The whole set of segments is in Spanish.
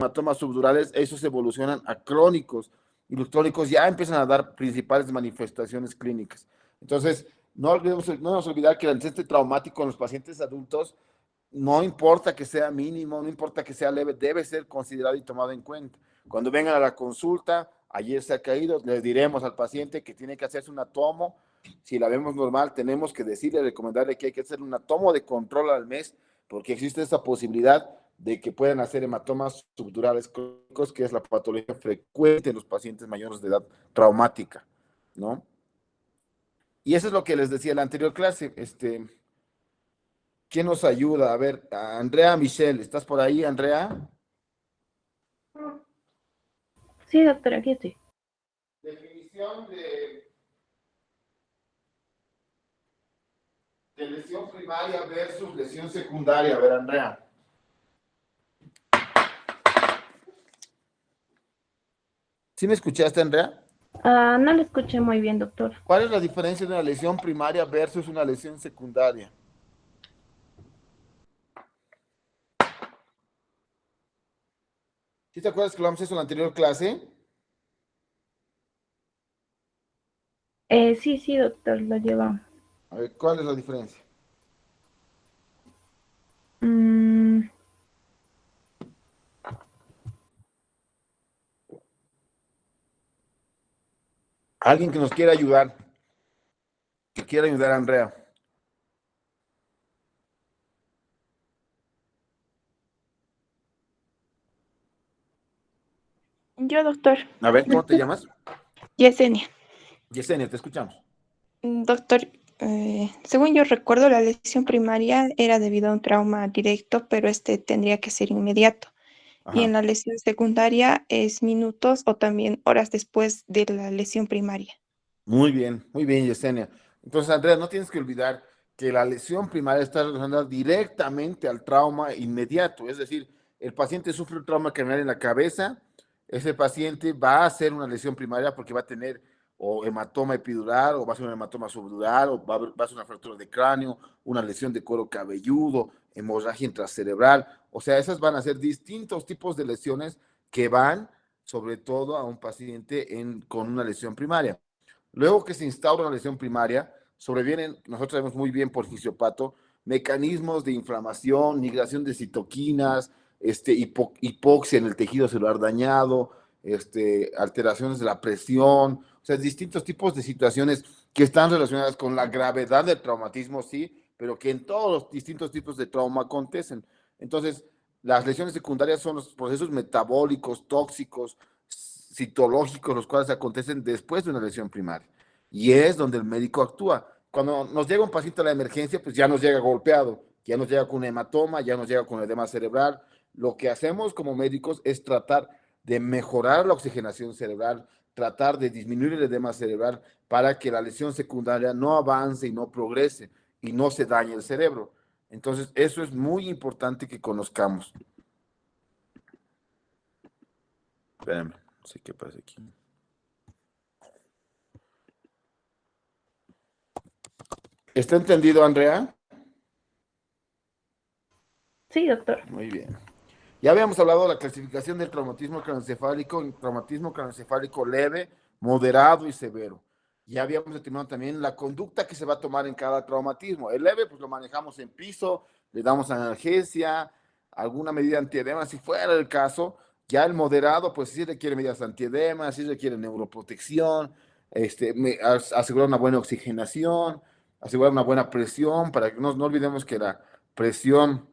hematomas subdurales, esos evolucionan a crónicos, y los crónicos ya empiezan a dar principales manifestaciones clínicas. Entonces, no debemos olvidar que el antecedente traumático en los pacientes adultos, no importa que sea mínimo, no importa que sea leve, debe ser considerado y tomado en cuenta. Cuando vengan a la consulta, ayer se ha caído, le diremos al paciente que tiene que hacerse una tomo. Si la vemos normal, tenemos que decirle, recomendarle que hay que hacer una tomo de control al mes, porque existe esa posibilidad de que puedan hacer hematomas subdurales crónicos, que es la patología frecuente en los pacientes mayores de edad traumática, ¿no? Y eso es lo que les decía en la anterior clase. ¿Quién nos ayuda? A ver, a Andrea Michelle, ¿estás por ahí, Andrea? Sí, doctor, aquí estoy. Definición de lesión primaria versus lesión secundaria. A ver, Andrea. ¿Sí me escuchaste, Andrea? No lo escuché muy bien, doctor. ¿Cuál es la diferencia de una lesión primaria versus una lesión secundaria? ¿Sí te acuerdas que lo hablamos eso en la anterior clase? Sí, doctor, lo llevamos. A ver, ¿cuál es la diferencia? Mm, Alguien que nos quiera ayudar, que quiera ayudar a Andrea. Yo, doctor. A ver, ¿cómo te llamas? Yesenia. Yesenia, te escuchamos. Doctor, según yo recuerdo, la lesión primaria era debido a un trauma directo, pero este tendría que ser inmediato. Y en Ajá. la lesión secundaria es minutos o también horas después de la lesión primaria. Muy bien, Yesenia. Entonces, Andrea, no tienes que olvidar que la lesión primaria está relacionada directamente al trauma inmediato. Es decir, el paciente sufre un trauma craneal en la cabeza, ese paciente va a hacer una lesión primaria porque va a tener o hematoma epidural, o va a ser un hematoma subdural, o va a ser una fractura de cráneo, una lesión de cuero cabelludo, hemorragia intracerebral. O sea, esas van a ser distintos tipos de lesiones que van sobre todo a un paciente con una lesión primaria. Luego que se instaura una lesión primaria, sobrevienen, nosotros sabemos muy bien por fisiopato, mecanismos de inflamación, migración de citoquinas, hipoxia en el tejido celular dañado, alteraciones de la presión, o sea, distintos tipos de situaciones que están relacionadas con la gravedad del traumatismo, sí, pero que en todos los distintos tipos de trauma acontecen. Entonces, las lesiones secundarias son los procesos metabólicos, tóxicos, citológicos, los cuales acontecen después de una lesión primaria. Y es donde el médico actúa. Cuando nos llega un paciente a la emergencia, pues ya nos llega golpeado, ya nos llega con un hematoma, ya nos llega con edema cerebral. Lo que hacemos como médicos es tratar de mejorar la oxigenación cerebral, tratar de disminuir el edema cerebral para que la lesión secundaria no avance y no progrese y no se dañe el cerebro. Entonces, eso es muy importante que conozcamos. Espérame, no sé qué pasa aquí. ¿Está entendido, Andrea? Sí, doctor. Muy bien. Ya habíamos hablado de la clasificación del traumatismo craneoencefálico en traumatismo craneoencefálico leve, moderado y severo. Ya habíamos determinado también la conducta que se va a tomar en cada traumatismo. El leve, pues lo manejamos en piso, le damos analgesia, alguna medida antiedema, si fuera el caso. Ya el moderado, pues sí requiere medidas antiedema, sí requiere neuroprotección, asegurar una buena oxigenación, asegurar una buena presión, para que no olvidemos que la presión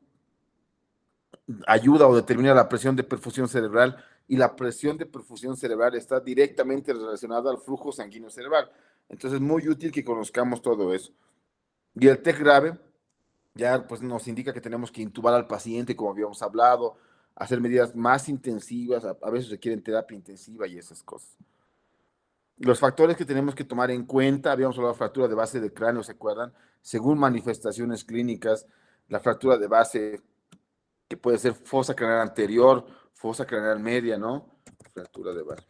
ayuda o determina la presión de perfusión cerebral, y la presión de perfusión cerebral está directamente relacionada al flujo sanguíneo cerebral. Entonces es muy útil que conozcamos todo eso. Y el TEC grave ya pues nos indica que tenemos que intubar al paciente, como habíamos hablado, hacer medidas más intensivas, a veces requieren terapia intensiva y esas cosas. Los factores que tenemos que tomar en cuenta, habíamos hablado de fractura de base de cráneo, ¿se acuerdan? Según manifestaciones clínicas, la fractura de base, que puede ser fosa craneal anterior, fosa craneal media, ¿no? Fractura de base.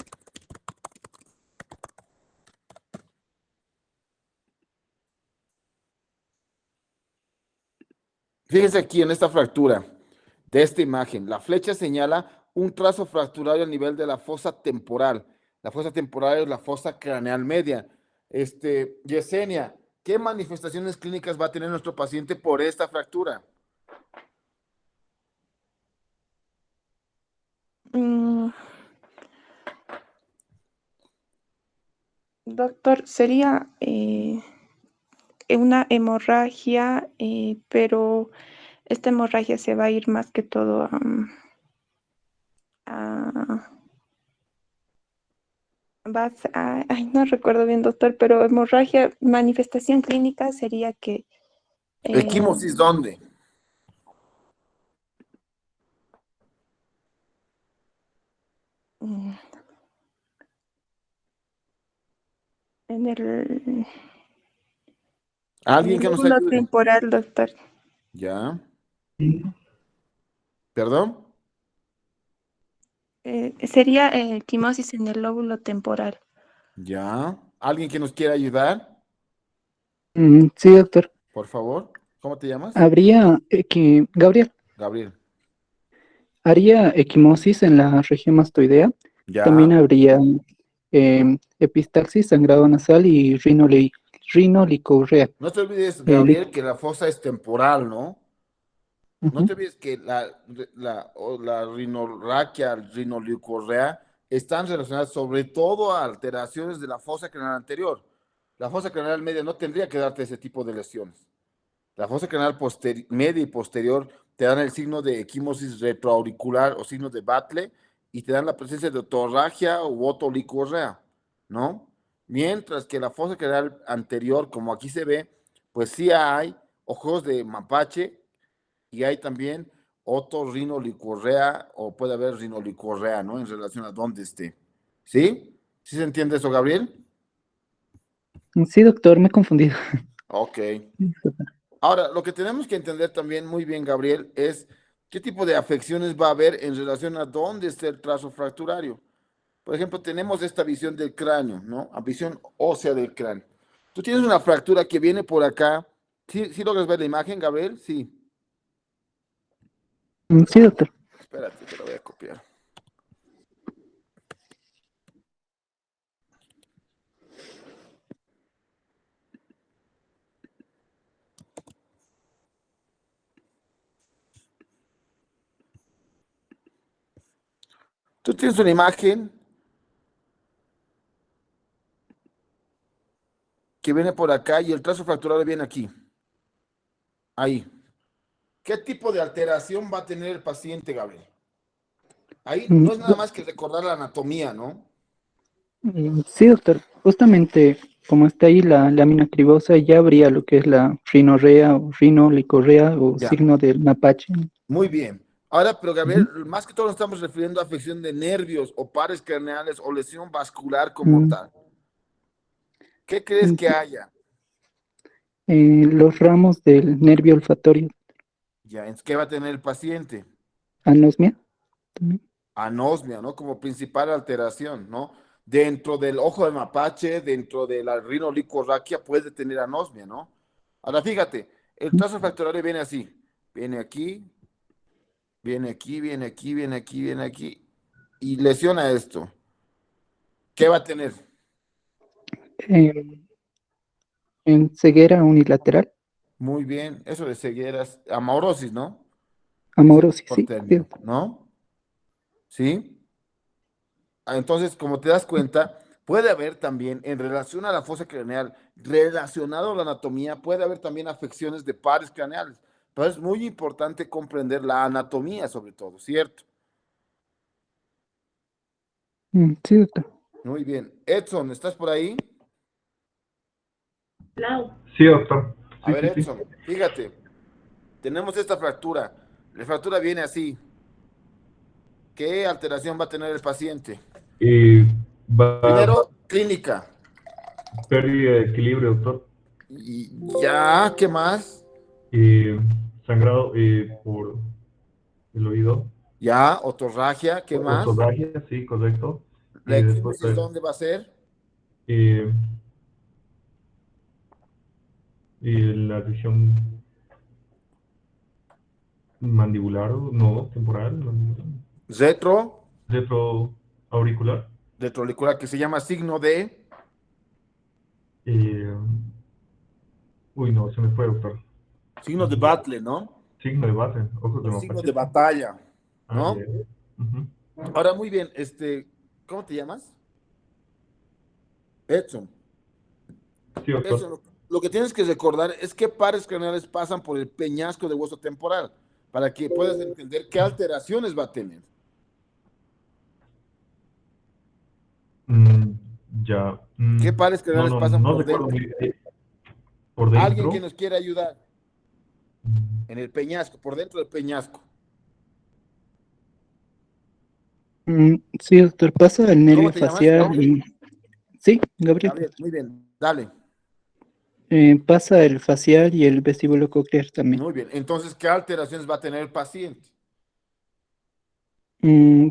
Fíjense aquí en esta fractura de esta imagen, la flecha señala un trazo fracturario a nivel de la fosa temporal. La fosa temporal es la fosa craneal media. Yesenia, ¿qué manifestaciones clínicas va a tener nuestro paciente por esta fractura? Mm, doctor, sería una hemorragia, pero esta hemorragia se va a ir más que todo a- ay, no recuerdo bien, doctor, pero hemorragia, manifestación clínica sería que eh, ¿Equimosis dónde? mm, en ¿Alguien el que nos lóbulo ayude? temporal, doctor. Ya. ¿Perdón? Sería quimosis en el lóbulo temporal. Ya. ¿Alguien que nos quiera ayudar? Sí, doctor. Por favor. ¿Cómo te llamas? Habría Gabriel, Gabriel. haría equimosis en la región mastoidea. También Ya. habría epistaxis, sangrado nasal y rinolicorrea. No te olvides, Eh, li- Gabriel, que la fosa es temporal, ¿no? No Ujú. te olvides que la rinorraquia, rinolicorrea, están relacionadas sobre todo a alteraciones de la fosa craneal anterior. La fosa craneal media no tendría que darte ese tipo de lesiones. La fosa craneal media y posterior te dan el signo de equimosis retroauricular o signo de Batle y te dan la presencia de otorragia u otolicorrea, ¿no? Mientras que la fosa craneal anterior, como aquí se ve, pues sí hay ojos de mapache y hay también otorrinolicorrea o puede haber rinolicorrea, ¿no? En relación a dónde esté. ¿Sí? ¿Sí se entiende eso, Gabriel? Sí, doctor, me he confundido. Ok. Ahora, lo que tenemos que entender también muy bien, Gabriel, es qué tipo de afecciones va a haber en relación a dónde está el trazo fracturario. Por ejemplo, tenemos esta visión del cráneo, ¿no? A visión ósea del cráneo. Tú tienes una fractura que viene por acá. ¿Sí, sí logras ver la imagen, Gabriel? Sí. Sí, doctor. Espérate, te lo voy a copiar. Tú tienes una imagen que viene por acá y el trazo fracturado viene aquí. Ahí. ¿Qué tipo de alteración va a tener el paciente, Gabriel? Ahí Mm, no es nada más que recordar la anatomía, ¿no? Sí, doctor. Justamente como está ahí la lámina cribosa, ya habría lo que es la rinorrea o rinolicorrea o Ya. signo del mapache. Muy bien. Ahora, pero Gabriel, Ujú. más que todo nos estamos refiriendo a afección de nervios o pares craneales o lesión vascular como Mm, tal. ¿Qué crees que mm, haya? los ramos del nervio olfatorio, Ya, ¿qué va a tener el paciente? anosmia también. Anosmia, ¿no? Como principal alteración, ¿no? Dentro del ojo de mapache, dentro de la rinolicorraquia, puede tener anosmia, ¿no? Ahora, fíjate, el trazo fracturario viene así. Viene aquí, viene aquí, viene aquí, viene aquí, viene aquí. Y lesiona esto. ¿Qué va a tener? Eh, en ceguera unilateral, Muy bien, eso de cegueras, amaurosis, ¿no? Es el amaurosis, mejor sí, sí, término, doctor. ¿no? ¿Sí? Entonces, como te das cuenta, puede haber también, en relación a la fosa craneal, relacionado a la anatomía, puede haber también afecciones de pares craneales. Pero es muy importante comprender la anatomía sobre todo, ¿cierto? Sí, doctor. Muy bien. Edson, ¿estás por ahí? Sí, doctor. A Sí, ver, sí, sí. Edson, fíjate, tenemos esta fractura. La fractura viene así. ¿Qué alteración va a tener el paciente? Eh, Va Primero, clínica. pérdida de equilibrio, doctor. Y ya, ¿qué más? Eh, Sangrado por el oído. Ya, otorragia, ¿qué más? Otorragia, sí, correcto. La Después, equimosis, ¿dónde va a ser? eh, la región mandibular, no, temporal. Mandibular. Retro, retroauricular. retroauricular, que se llama signo de, Eh, Uy, no, se me fue, doctor. signo de battle, ¿no? Signo de base, ojos de O signo mapache. de batalla, Ah, ¿no? ya. Ujú. Ahora, muy bien, ¿cómo te llamas? Edson. Sí, doctor. Edson, lo que tienes que recordar es qué pares craneales pasan por el peñasco de hueso temporal, para que puedas entender qué alteraciones va a tener. Mm, ya. ¿Qué pares No, craneales no, pasan no por recuerdo dentro? muy bien. Por Alguien que dentro. nos quiera ayudar mm, en el peñasco, por dentro del peñasco. Sí, doctor, pasa el ¿Cómo nervio te llamas, facial Gabriel? y... Sí, Gabriel, Gabriel, muy bien, dale. pasa el facial y el vestíbulo coclear también. Muy bien. Entonces, ¿qué alteraciones va a tener el paciente?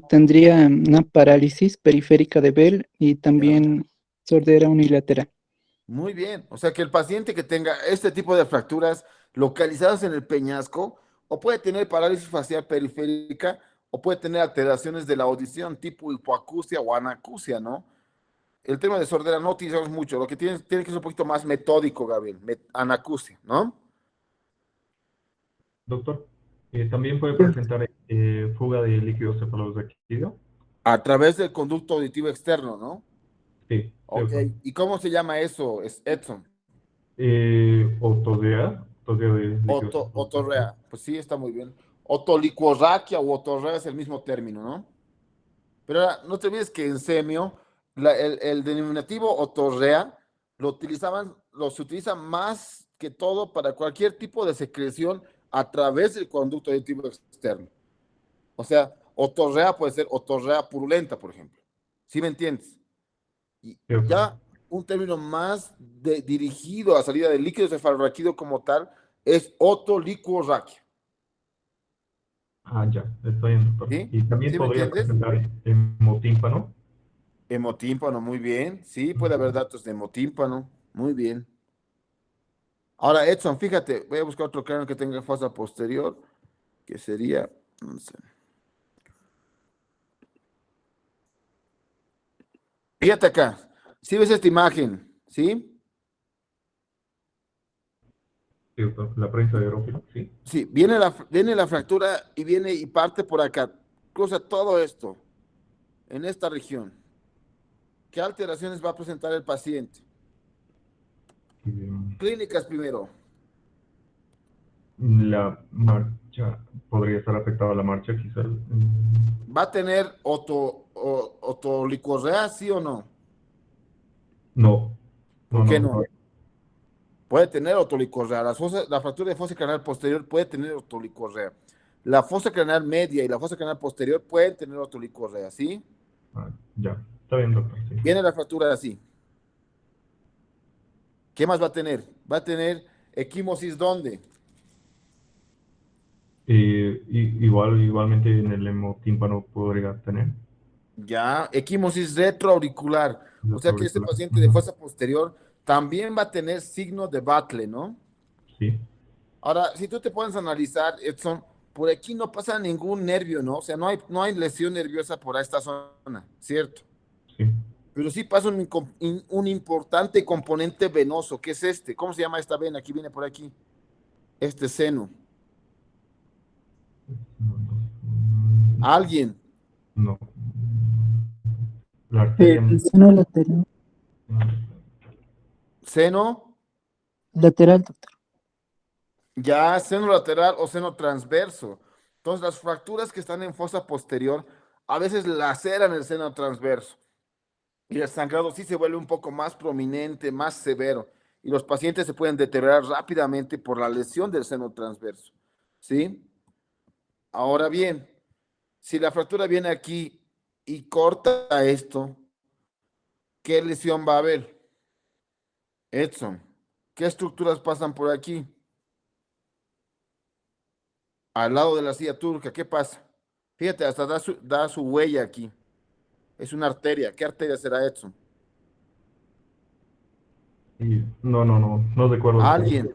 Tendría una parálisis periférica de Bell y Ya. también sordera unilateral. Muy bien. O sea, que el paciente que tenga este tipo de fracturas localizadas en el peñasco, o puede tener parálisis facial periférica, o puede tener alteraciones de la audición, tipo hipoacusia o anacusia, ¿no? El tema de sordera no utilizamos mucho. Lo que tiene que ser un poquito más metódico, Gabriel. Anacusia, ¿no? doctor, también puede presentar fuga de líquido cefalorraquídeo. A través del conducto auditivo externo, ¿no? Sí, sí, Ok. doctor. ¿Y cómo se llama eso, Edson? Otorrea de líquido cefalorraquídeo. Otorrea. Pues sí, está muy bien. Otolicorraquia o otorrea es el mismo término, ¿no? Pero ahora, no te olvides que en semio, el denominativo otorrea se utiliza más que todo para cualquier tipo de secreción a través del conducto auditivo externo. O sea, otorrea puede ser otorrea purulenta, por ejemplo. ¿Sí me entiendes? Y Sí, doctor. ya un término más dirigido a salida del líquido cefalorraquídeo como tal es otolicorraquia. Ah, ya, está bien, doctor. ¿Sí? Y también ¿Sí me podría entiendes? presentar hemotímpano. Hemotímpano, muy bien. Sí, puede haber datos de hemotímpano. Muy bien. Ahora, Edson, fíjate, voy a buscar otro cráneo que tenga fosa posterior, que sería, no sé. Fíjate acá, si ves esta imagen, ¿sí? Sí, doctor. La prensa de Aerófilo, sí. Sí, viene la fractura y viene y parte por acá, cruza todo esto, en esta región. ¿Qué alteraciones va a presentar el paciente? Eh, Clínicas primero. La marcha, podría estar afectada la marcha, quizás. ¿Va a tener otolicorrea, sí o no? No, no, ¿Por qué no, no? no. Puede tener otolicorrea. La fractura de fosa craneal posterior puede tener otolicorrea. La fosa craneal media y la fosa craneal posterior pueden tener otolicorrea, ¿sí? Ah, ya, está bien, doctor, sí. Viene la fractura así. ¿Qué más va a tener? Va a tener equimosis, ¿dónde? Igualmente en el hemotímpano podría tener Ya, equimosis retroauricular. O sea que este retroauricular. paciente de Ujú. fosa posterior también va a tener signo de Battle, ¿no? Sí, Ahora, si tú te pones a analizar, Edson, por aquí no pasa ningún nervio, ¿no? O sea, no hay lesión nerviosa por esta zona, ¿cierto? sí. Pero sí pasa un importante componente venoso, que es este. ¿Cómo se llama esta vena? Aquí viene por aquí. Este seno. ¿Alguien? No. La arteria. El seno lateral, ¿Seno? lateral, doctor. Ya, seno lateral o seno transverso. Entonces, las fracturas que están en fosa posterior a veces laceran el seno transverso. Y el sangrado sí se vuelve un poco más prominente, más severo. Y los pacientes se pueden deteriorar rápidamente por la lesión del seno transverso. ¿Sí? Ahora bien, si la fractura viene aquí y corta esto, ¿qué lesión va a haber? Edson, ¿qué estructuras pasan por aquí? Al lado de la silla turca, ¿qué pasa? Fíjate, hasta da su huella aquí. Es una arteria. ¿Qué arteria será, Edson? No recuerdo, doctor. ¿Alguien?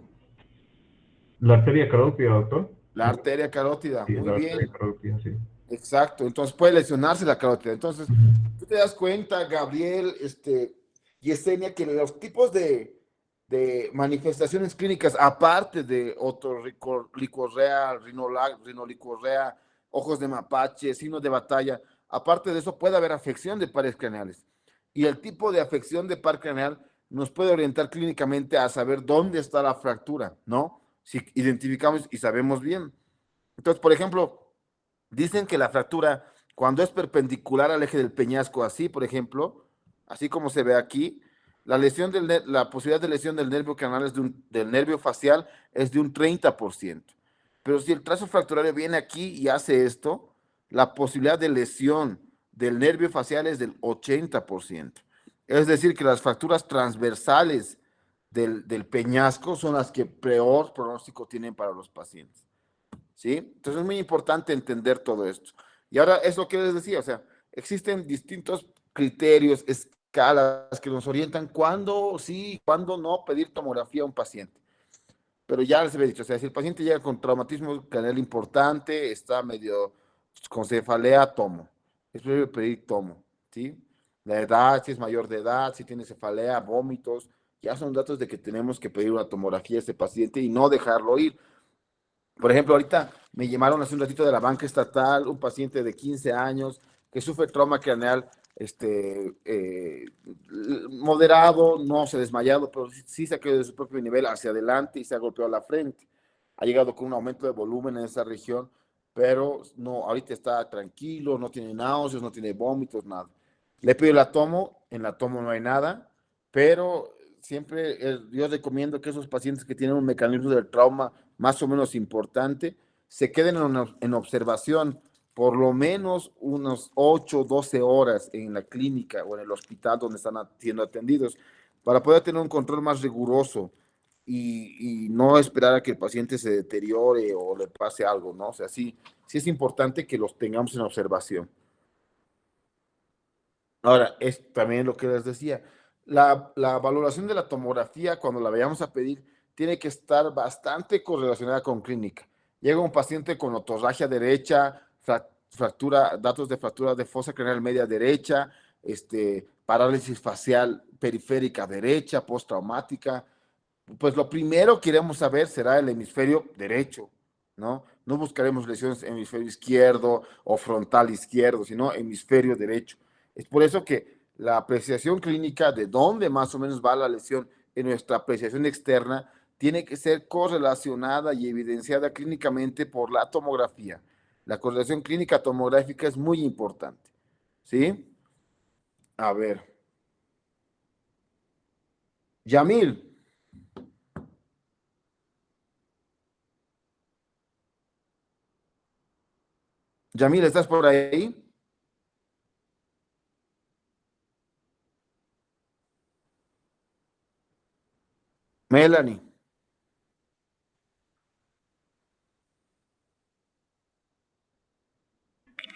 La arteria carótida, doctor. La arteria carótida. Sí, Muy la arteria bien. carótida, sí. Exacto, entonces puede lesionarse la carótida. Entonces, tú te das cuenta, Gabriel, Yesenia, que los tipos de manifestaciones clínicas, aparte de otorrinolaringología, rinolicorrea, ojos de mapache, signos de batalla, aparte de eso puede haber afección de pares craneales. Y el tipo de afección de par craneal nos puede orientar clínicamente a saber dónde está la fractura, ¿no? Si identificamos y sabemos bien. Entonces, por ejemplo, dicen que la fractura, cuando es perpendicular al eje del peñasco, así, por ejemplo, así como se ve aquí, la posibilidad de lesión del nervio canal del nervio facial es de un 30%. Pero si el trazo fracturario viene aquí y hace esto, la posibilidad de lesión del nervio facial es del 80%. Es decir, que las fracturas transversales del peñasco son las que peor pronóstico tienen para los pacientes. ¿Sí? Entonces es muy importante entender todo esto. Y ahora es lo que les decía, o sea, existen distintos criterios, escalas que nos orientan cuándo sí, cuándo no pedir tomografía a un paciente. Pero ya les había dicho, o sea, si el paciente llega con traumatismo craneal importante, está medio con cefalea, tomo. Es preferible pedir tomo, ¿sí? La edad, si es mayor de edad, si tiene cefalea, vómitos, ya son datos de que tenemos que pedir una tomografía a este paciente y no dejarlo ir. Por ejemplo, ahorita me llamaron hace un ratito de la banca estatal, un paciente de 15 años que sufre trauma craneal moderado, no se ha desmayado, pero sí se ha caído de su propio nivel hacia adelante y se ha golpeado la frente. Ha llegado con un aumento de volumen en esa región, pero no, ahorita está tranquilo, no tiene náuseas, no tiene vómitos, nada. Le pido la tomo, en la tomo no hay nada, pero siempre yo recomiendo que esos pacientes que tienen un mecanismo del trauma más o menos importante, se queden en observación por lo menos unos 8 12 horas en la clínica o en el hospital donde están siendo atendidos para poder tener un control más riguroso y no esperar a que el paciente se deteriore o le pase algo, ¿no? O sea, sí es importante que los tengamos en observación. Ahora, es también lo que les decía, la valoración de la tomografía cuando la vayamos a pedir tiene que estar bastante correlacionada con clínica. Llega un paciente con otorragia derecha, fractura, datos de fractura de fosa craneal media derecha, parálisis facial periférica derecha, postraumática, pues lo primero que iremos saber será el hemisferio derecho, ¿no? No buscaremos lesiones en hemisferio izquierdo o frontal izquierdo, sino hemisferio derecho. Es por eso que la apreciación clínica de dónde más o menos va la lesión en nuestra apreciación externa tiene que ser correlacionada y evidenciada clínicamente por la tomografía. La correlación clínica tomográfica es muy importante, ¿sí? A ver. Yamil. Yamil, ¿estás por ahí? Melanie.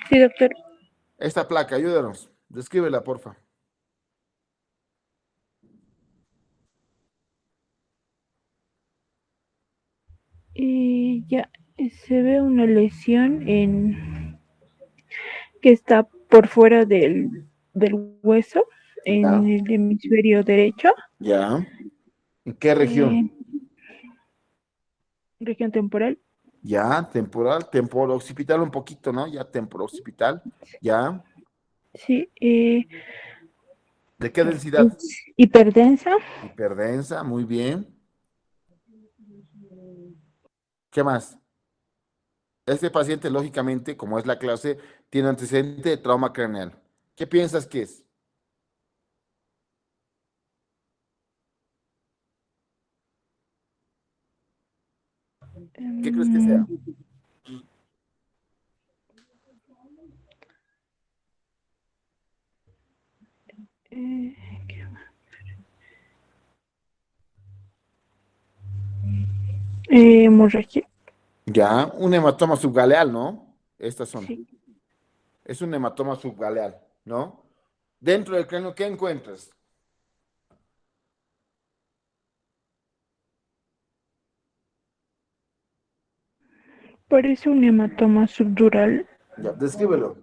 Sí, doctor. Esta placa, ayúdanos. Descríbela, porfa. Ya se ve una lesión que está por fuera del hueso, Ya. en el hemisferio derecho, Ya. ¿En qué región? región temporal. Ya, temporal, temporo-occipital un poquito, ¿no? Ya, temporo-occipital. Ya. Sí, ¿De qué densidad? es hiperdensa. Hiperdensa, muy bien. ¿Qué más? Este paciente, lógicamente, como es la clase, tiene antecedente de trauma craneal. ¿Qué piensas que es? ¿Qué crees que sea? Eh, hemorragia. Ya, un hematoma subgaleal, ¿no? Esta zona. Sí. Es un hematoma subgaleal, ¿no? Dentro del cráneo, ¿qué encuentras? Parece un hematoma subdural. Ya, descríbelo.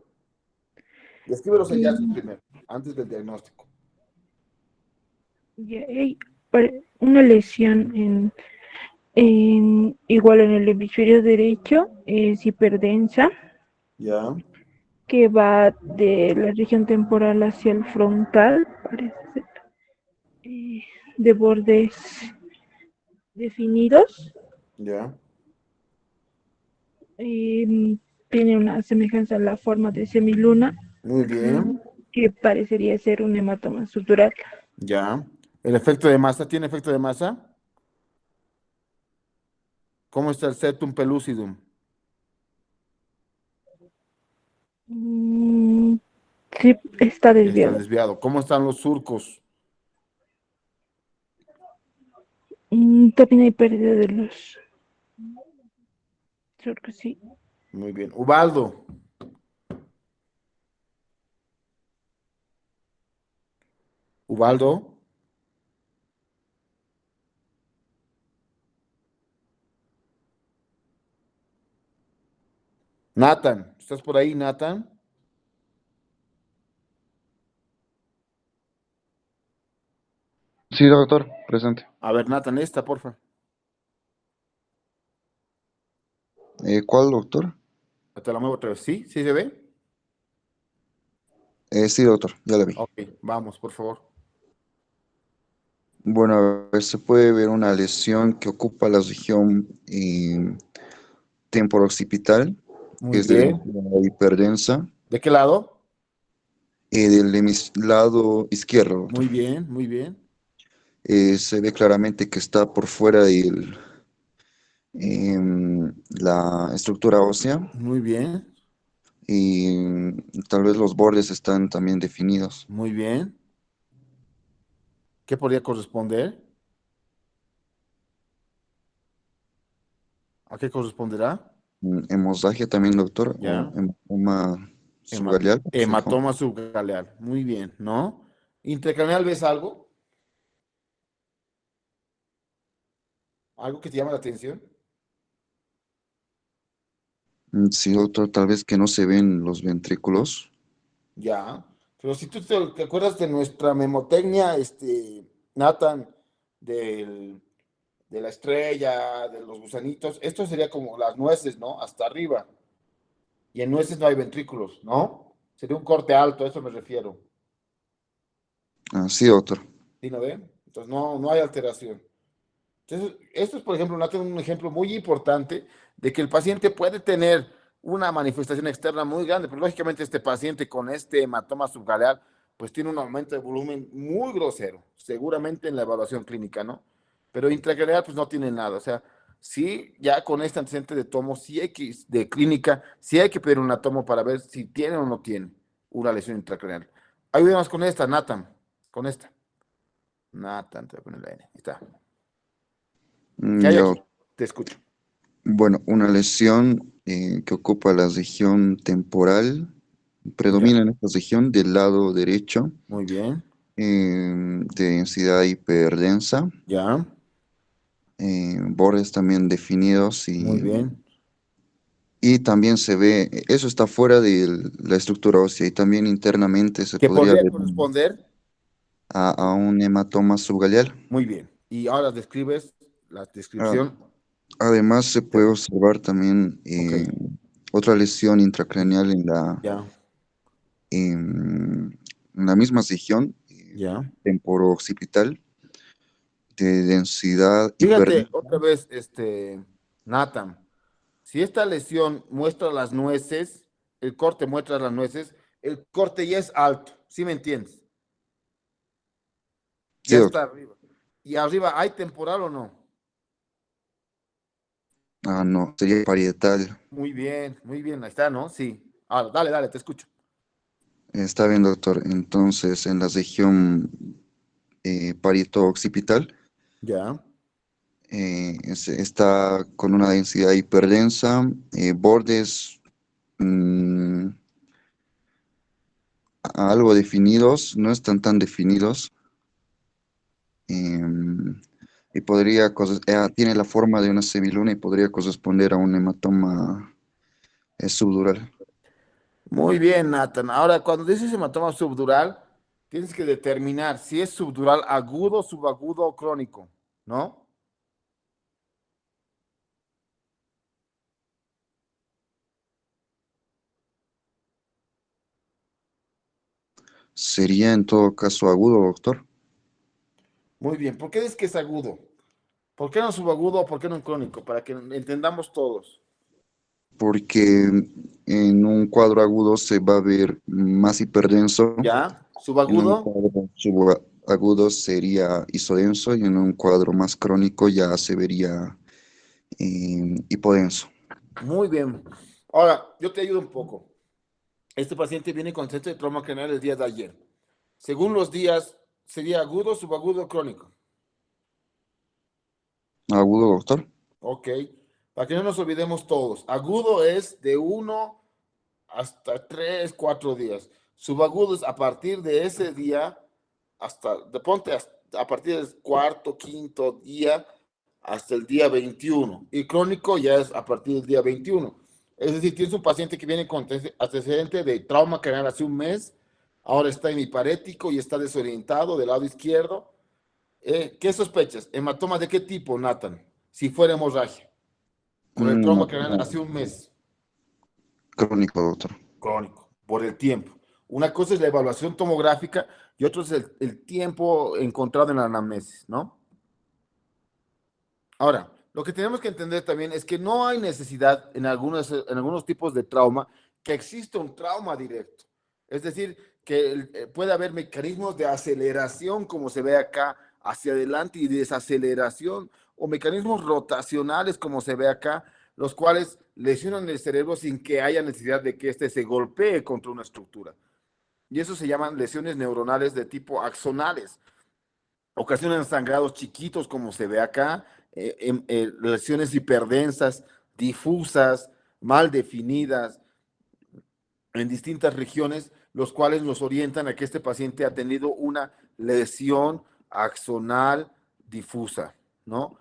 Describe los hallazgos Y, primero, antes del diagnóstico. y hay una lesión igual en el hemisferio derecho, es hiperdensa, Ya, que va de la región temporal hacia el frontal, parece ser, eh, de bordes definidos. ya. eh, Tiene una semejanza a la forma de semiluna, Muy bien. que parecería ser un hematoma sutural. Ya. ¿El efecto de masa tiene efecto de masa? ¿Cómo está el septum pellucidum? Mm, sí, está Está desviado. desviado. ¿Cómo están los surcos? También hay pérdida de los surcos, sí. Muy bien. Ubaldo. Ubaldo. Nathan. ¿Estás por ahí, Nathan? Sí, doctor, presente. A ver, Nathan, esta, porfa. ¿Cuál doctor? Te la muevo otra vez. ¿Sí? ¿Sí se ve? Sí, doctor, ya la vi. Ok, vamos, por favor. Bueno, a ver, se puede ver una lesión que ocupa la región temporooccipital, que Muy es de bien. densidad hiperdensa, ¿De qué lado? del lado izquierdo, doctor. Muy bien, muy bien. Se ve claramente que está por fuera de la estructura ósea Muy bien. y tal vez los bordes están también definidos. Muy bien. ¿Qué podría corresponder? ¿A qué corresponderá? Hemorragia también, doctor, o Ya. hematoma subgaleal. Se dijo. Hematoma subgaleal. Muy bien, ¿no? ¿Intracraneal ves algo? ¿Algo que te llama la atención? Sí, doctor, tal vez que no se ven los ventrículos. Ya. Pero si tú te acuerdas de nuestra memotecnia, Nathan, del, de la estrella, de los gusanitos, esto sería como las nueces, ¿no? Hasta arriba. Y en nueces no hay ventrículos, ¿no? Sería un corte alto, a eso me refiero. Ah, sí, doctor. ¿Sí no ven? Entonces no hay alteración. Entonces, esto es, por ejemplo, un ejemplo muy importante de que el paciente puede tener una manifestación externa muy grande, pero lógicamente este paciente con este hematoma subgaleal, pues tiene un aumento de volumen muy grosero, seguramente en la evaluación clínica, ¿no? Pero intracraneal, pues no tiene nada. O sea, sí, ya con este antecedente de tomo, sí hay que, de clínica, sí hay que pedir una tomo para ver si tiene o no tiene una lesión intracraneal. Ayúdenos con esta, Nathan, con esta. Nathan, te voy a poner la N. Ahí está. ¿Qué hay Ya, aquí? Te escucho. bueno, una lesión que ocupa la región temporal, Ya, predomina en esta región del lado derecho, muy bien. de densidad hiperdensa, Ya, bordes también definidos muy bien. y también se ve, eso está fuera de la estructura ósea y también internamente se ¿Qué podría podría ver corresponder? a un hematoma subgaleal. Muy bien. Y ahora describes la Ah, descripción. Además, se puede observar también Ok, otra lesión intracraneal ya, en la misma región ya. temporooccipital de densidad Fíjate, hiperdensa. otra vez, Nathan, si esta lesión muestra las nueces, el corte muestra las nueces, el corte ya es alto, ¿sí me entiendes? Sí, Ya doctor. está arriba. ¿Y arriba hay temporal o no? Ah, no, sería parietal. Muy bien, ahí está, ¿no? Sí. Ahora, dale, dale, te escucho. Está bien, doctor. Entonces, en la región parieto-occipital Ya, está con una densidad hiperdensa, bordes mm, algo definidos, no están tan definidos. em, y tiene la forma de una semiluna y podría corresponder a un hematoma subdural. Muy bien, Nathan. Ahora, cuando dices hematoma subdural, tienes que determinar si es subdural agudo, subagudo o crónico, ¿no? Sería en todo caso agudo, doctor, Muy bien. ¿Por qué dices que es agudo? ¿Por qué no subagudo o por qué no crónico? Para que entendamos todos. porque en un cuadro agudo se va a ver más hiperdenso, ¿Ya? en un ¿Subagudo? cuadro subagudo sería isodenso y en un cuadro más crónico ya se vería hipodenso. Muy bien. Ahora, yo te ayudo un poco. Este paciente viene con centro de trauma craneal el día de ayer. Según los días, ¿sería agudo, subagudo o crónico? Agudo, doctor. Ok. Para que no nos olvidemos todos. Agudo es de 1 hasta 3, 4 días. Subagudo es a partir de ese día a partir del cuarto, quinto día hasta el día 21. Y crónico ya es a partir del día 21. Es decir, tienes un paciente que viene con antecedente de trauma craneal hace un mes, ahora está hemiparético y está desorientado del lado izquierdo. ¿Qué sospechas? ¿Hematoma de qué tipo, Nathan? Si fuera hemorragia, con el trauma craneal Hematoma hace un mes. crónico, doctor. Crónico, por el tiempo. Una cosa es la evaluación tomográfica y otro es el tiempo encontrado en la anamnesis, ¿no? Ahora, lo que tenemos que entender también es que no hay necesidad en algunos tipos de trauma que exista un trauma directo. Es decir, que puede haber mecanismos de aceleración, como se ve acá, hacia adelante y desaceleración, o mecanismos rotacionales, como se ve acá, los cuales lesionan el cerebro sin que haya necesidad de que éste se golpee contra una estructura. Y eso se llaman lesiones neuronales de tipo axonales. Ocasionan sangrados chiquitos, como se ve acá, lesiones hiperdensas, difusas, mal definidas en distintas regiones, los cuales nos orientan a que este paciente ha tenido una lesión axonal difusa, ¿no?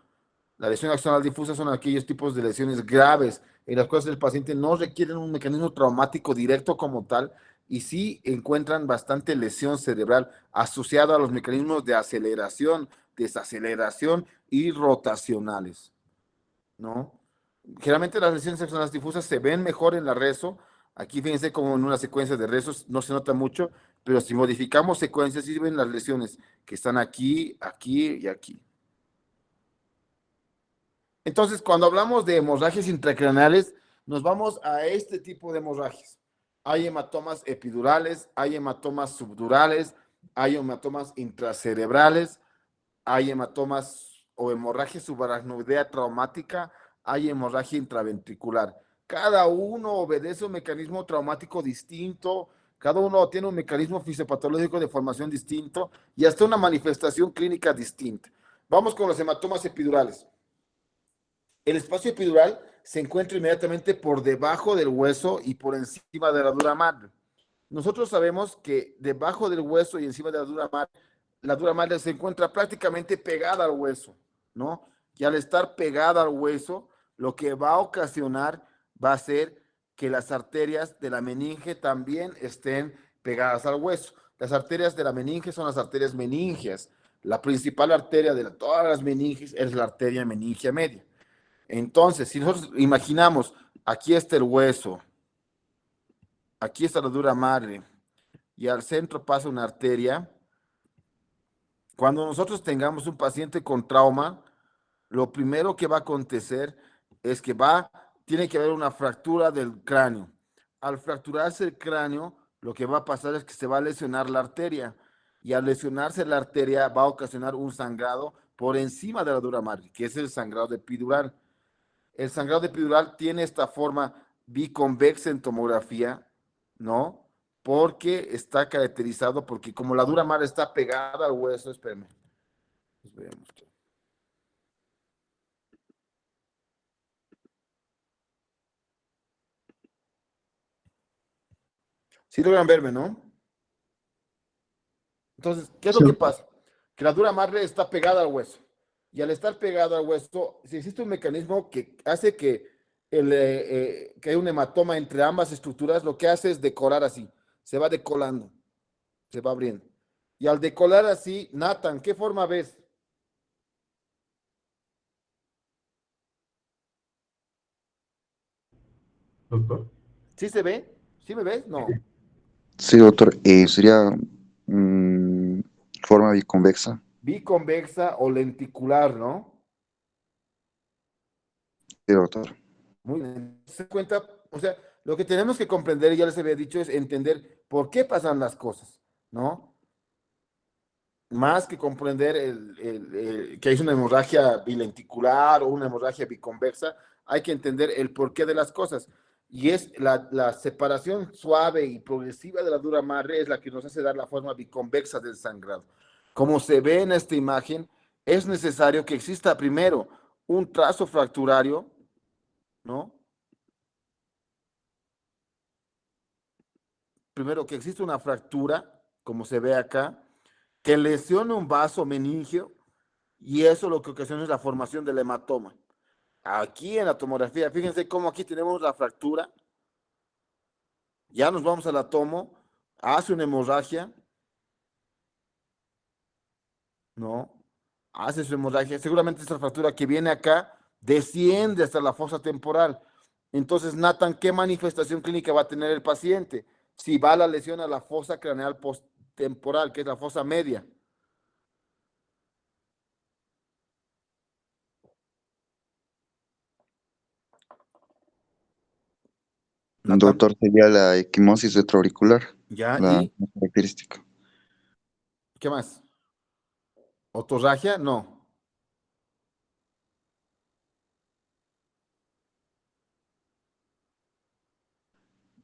La lesión axonal difusa son aquellos tipos de lesiones graves en las cuales el paciente no requiere un mecanismo traumático directo como tal y sí encuentran bastante lesión cerebral asociada a los mecanismos de aceleración, desaceleración y rotacionales, ¿no? Generalmente las lesiones axonales difusas se ven mejor en la reso. Aquí fíjense como en una secuencia de rezos no se nota mucho, pero si modificamos secuencias, sí ven las lesiones que están aquí, aquí y aquí. Entonces, cuando hablamos de hemorragias intracraneales, nos vamos a este tipo de hemorragias. Hay hematomas epidurales, hay hematomas subdurales, hay hematomas intracerebrales, hay hematomas o hemorragia subaracnoidea traumática, hay hemorragia intraventricular. Cada uno obedece un mecanismo traumático distinto, cada uno tiene un mecanismo fisiopatológico de formación distinto y hasta una manifestación clínica distinta. Vamos con los hematomas epidurales. El espacio epidural se encuentra inmediatamente por debajo del hueso y por encima de la dura madre. Nosotros sabemos que debajo del hueso y encima de la dura madre se encuentra prácticamente pegada al hueso, ¿no? Y al estar pegada al hueso, lo que va a ocasionar va a ser que las arterias de la meninge también estén pegadas al hueso. Las arterias de la meninge son las arterias meningias. La principal arteria de todas las meninges es la arteria meningia media. Entonces, si nosotros imaginamos, aquí está el hueso, aquí está la dura madre, y al centro pasa una arteria, cuando nosotros tengamos un paciente con trauma, lo primero que va a acontecer es que tiene que haber una fractura del cráneo. Al fracturarse el cráneo, lo que va a pasar es que se va a lesionar la arteria, y al lesionarse la arteria va a ocasionar un sangrado por encima de la dura madre, que es el sangrado epidural. El sangrado epidural tiene esta forma biconvexa en tomografía, ¿no? Porque está caracterizado, porque como la dura madre está pegada al hueso, espérenme. Les voy a mostrar. Sí logran verme, ¿no? Entonces, ¿qué es lo Sí, que pasa? Que la dura madre está pegada al hueso. Y al estar pegada al hueso, si existe un mecanismo que hace que que hay un hematoma entre ambas estructuras, lo que hace es decorar así, se va decolando, se va abriendo. Y al decolar así, Nathan, ¿qué forma ves? Doctor. ¿Sí se ve? ¿Sí me ves? No. Sí, doctor. Sería mm, forma biconvexa. Biconvexa o lenticular, ¿no? Sí, doctor. Muy bien. Se cuenta, o sea, lo que tenemos que comprender, y ya les había dicho, es entender por qué pasan las cosas, ¿no? Más que comprender que hay una hemorragia bilenticular o una hemorragia biconvexa, hay que entender el porqué de las cosas. Y es la separación suave y progresiva de la dura madre es la que nos hace dar la forma biconvexa del sangrado. Como se ve en esta imagen, es necesario que exista primero un trazo fracturario, ¿no? Primero que existe una fractura, como se ve acá, que lesione un vaso meningio y eso lo que ocasiona es la formación del hematoma. Aquí en la tomografía, fíjense cómo aquí tenemos la fractura, ya nos vamos a la tomo, hace una hemorragia, ¿no? Hace su hemorragia, seguramente esta fractura que viene acá desciende hasta la fosa temporal. Entonces, Nathan, ¿qué manifestación clínica va a tener el paciente? Si va la lesión a la fosa craneal posttemporal, que es la fosa media. Nathan, Doctor, sería la equimosis retroauricular, ya, la ¿y característica. qué más? ¿Otorragia? No.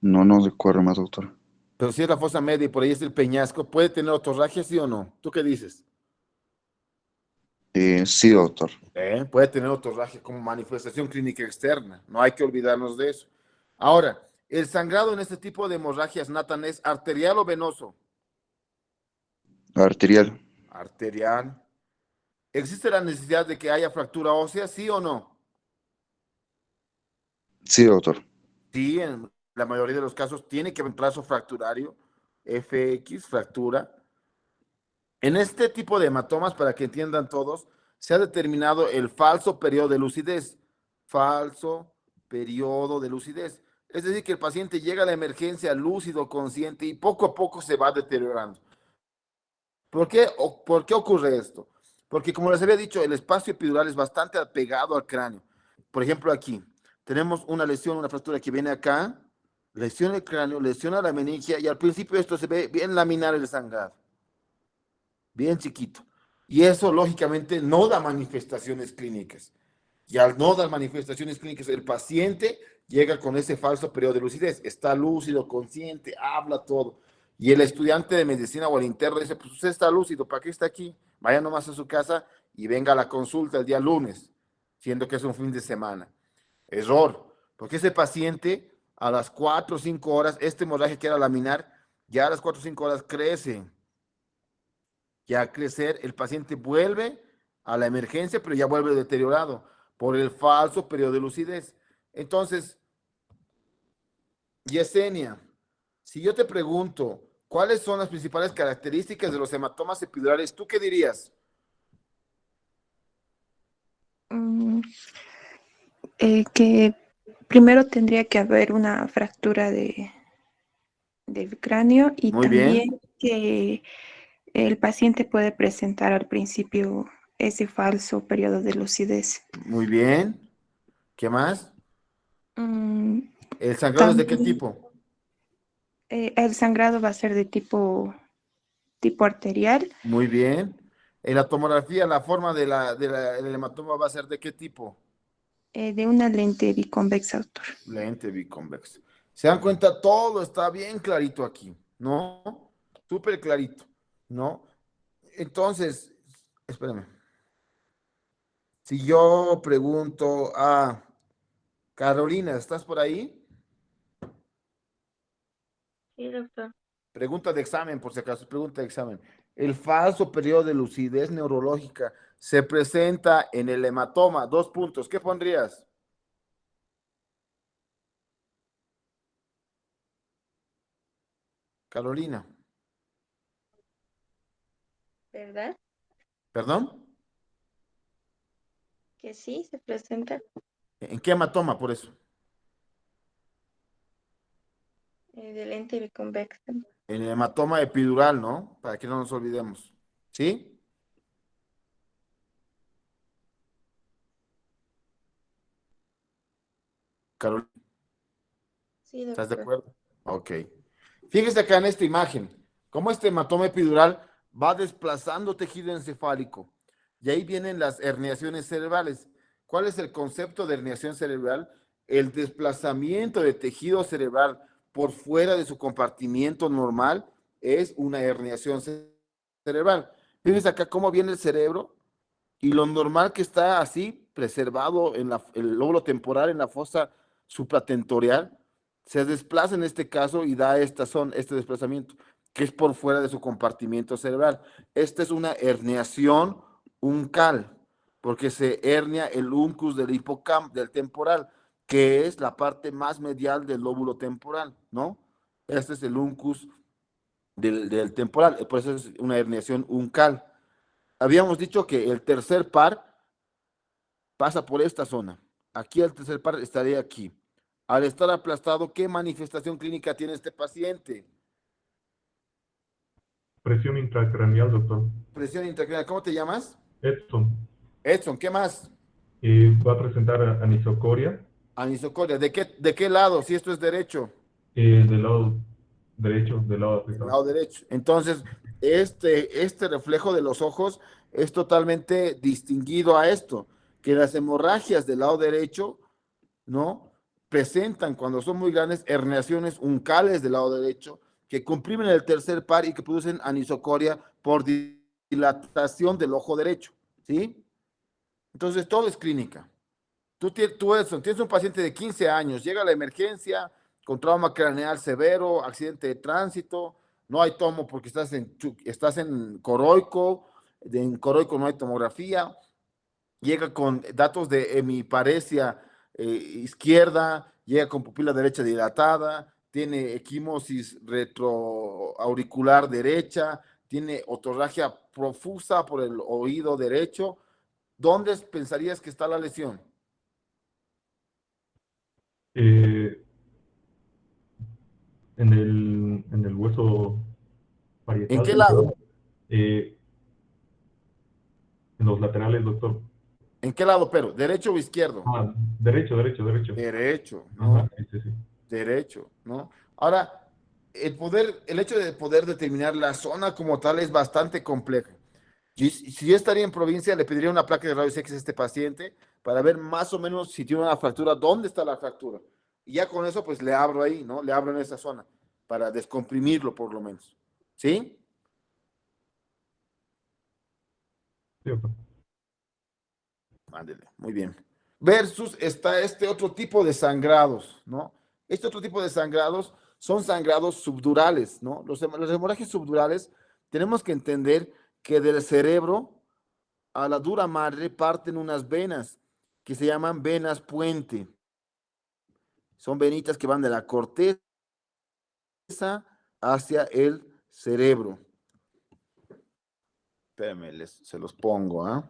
No, no recuerdo más, doctor. Pero si es la fosa media y por ahí es el peñasco, ¿puede tener otorragia, sí o no? ¿Tú qué dices? Sí, doctor. Puede tener otorragia como manifestación clínica externa, no hay que olvidarnos de eso. Ahora, el sangrado en este tipo de hemorragias, Nathan, ¿es arterial o venoso? Arterial. Arterial. ¿Existe la necesidad de que haya fractura ósea, sí o no? Sí, doctor. Sí, en la mayoría de los casos tiene que haber un trazo fracturario, FX, fractura. En este tipo de hematomas, para que entiendan todos, se ha determinado el falso periodo de lucidez. Falso periodo de lucidez. Es decir, que el paciente llega a la emergencia lúcido, consciente y poco a poco se va deteriorando. ¿Por qué ocurre esto? Porque como les había dicho, el espacio epidural es bastante pegado al cráneo. Por ejemplo, aquí tenemos una lesión, una fractura que viene acá, lesiona el cráneo, lesiona la meningia y al principio esto se ve bien laminar el sangrado, bien chiquito. Y eso lógicamente no da manifestaciones clínicas. Y al no dar manifestaciones clínicas, el paciente llega con ese falso periodo de lucidez. Está lúcido, consciente, habla todo. Y el estudiante de medicina o el interno dice, pues usted está lúcido, ¿para qué está aquí? Vaya nomás a su casa y venga a la consulta el día lunes, siendo que es un fin de semana. Error, porque ese paciente a las 4 o 5 horas, este hemorragia que era laminar, ya a las 4 o 5 horas crece. Ya al crecer, el paciente vuelve a la emergencia, pero ya vuelve deteriorado por el falso periodo de lucidez. Entonces, Yesenia, si yo te pregunto, ¿cuáles son las principales características de los hematomas epidurales? ¿Tú qué dirías? Mm, que primero tendría que haber una fractura del cráneo y Muy bien, también que el paciente puede presentar al principio ese falso periodo de lucidez. muy bien. ¿Qué más? Mm, ¿El sangrado es de qué también tipo? el sangrado va a ser de tipo arterial, Muy bien. En la tomografía, la forma del hematoma va a ser de qué tipo? de una lente biconvexa, doctor. Lente biconvexa. ¿Se dan cuenta? Todo está bien clarito aquí, ¿no? Súper clarito, ¿no? Entonces, espérame. Si yo pregunto a Carolina, ¿estás por ahí? Sí, doctor. Pregunta de examen, por si acaso, pregunta de examen. El falso periodo de lucidez neurológica se presenta en el hematoma. Dos puntos. ¿Qué pondrías? Carolina. ¿Verdad? ¿Perdón? Que sí, se presenta ¿En qué hematoma, por eso? de lente biconvexa. En el hematoma epidural, ¿no? Para que no nos olvidemos. ¿Sí? Carolina, Sí, ¿estás de doctor. acuerdo? Ok. Fíjese acá en esta imagen, cómo este hematoma epidural va desplazando tejido encefálico. Y ahí vienen las herniaciones cerebrales. ¿Cuál es el concepto de herniación cerebral? El desplazamiento de tejido cerebral por fuera de su compartimiento normal es una herniación cerebral. Fíjense acá cómo viene el cerebro y lo normal que está así, preservado en el lóbulo temporal, en la fosa supratentorial, se desplaza en este caso y da este desplazamiento, que es por fuera de su compartimiento cerebral. Esta es una herniación uncal, porque se hernia el uncus del hipocampo, del temporal, que es la parte más medial del lóbulo temporal, ¿no? Este es el uncus del temporal, por eso es una herniación uncal. Habíamos dicho que el tercer par pasa por esta zona. Aquí el tercer par estaría aquí. Al estar aplastado, ¿qué manifestación clínica tiene este paciente? Presión intracraneal, doctor. Presión intracraneal. ¿Cómo te llamas? Edson. Edson, ¿qué más? Va a presentar anisocoria Anisocoria. ¿De qué lado? Si esto es derecho. del lado derecho, del lado Del africano. lado derecho. Entonces, este reflejo de los ojos es totalmente distinguido a esto, que las hemorragias del lado derecho, ¿no? Presentan, cuando son muy grandes, herniaciones uncales del lado derecho, que comprimen el tercer par y que producen anisocoria por dilatación del ojo derecho, ¿sí? Entonces, todo es clínica. Tú Edson, tienes un paciente de 15 años, llega a la emergencia con trauma craneal severo, accidente de tránsito, no hay tomo porque estás en Coroico, en Coroico no hay tomografía, llega con datos de hemiparesia izquierda, llega con pupila derecha dilatada, tiene equimosis retroauricular derecha, tiene otorragia profusa por el oído derecho. ¿Dónde pensarías que está la lesión? Eh, en el hueso ¿En parietal, qué lado? eh, en los laterales, doctor. ¿En qué lado, pero? ¿Derecho o izquierdo? Ah, derecho, derecho, derecho. Derecho, Ajá, ¿no? sí, sí, sí. Derecho, ¿no? Ahora, el hecho de poder determinar la zona como tal es bastante complejo. Si yo estaría en provincia, le pediría una placa de rayos X a este paciente para ver más o menos si tiene una fractura, dónde está la fractura. Y ya con eso, pues le abro ahí, ¿no? Le abro en esa zona para descomprimirlo por lo menos. ¿Sí? Sí, doctor. Ándele, muy bien. Versus está este otro tipo de sangrados, ¿no? Este otro tipo de sangrados son sangrados subdurales, ¿no? Los hemorragias subdurales tenemos que entender que del cerebro a la dura madre parten unas venas que se llaman venas puente. Son venitas que van de la corteza hacia el cerebro. Espérenme, se los pongo, ¿ah?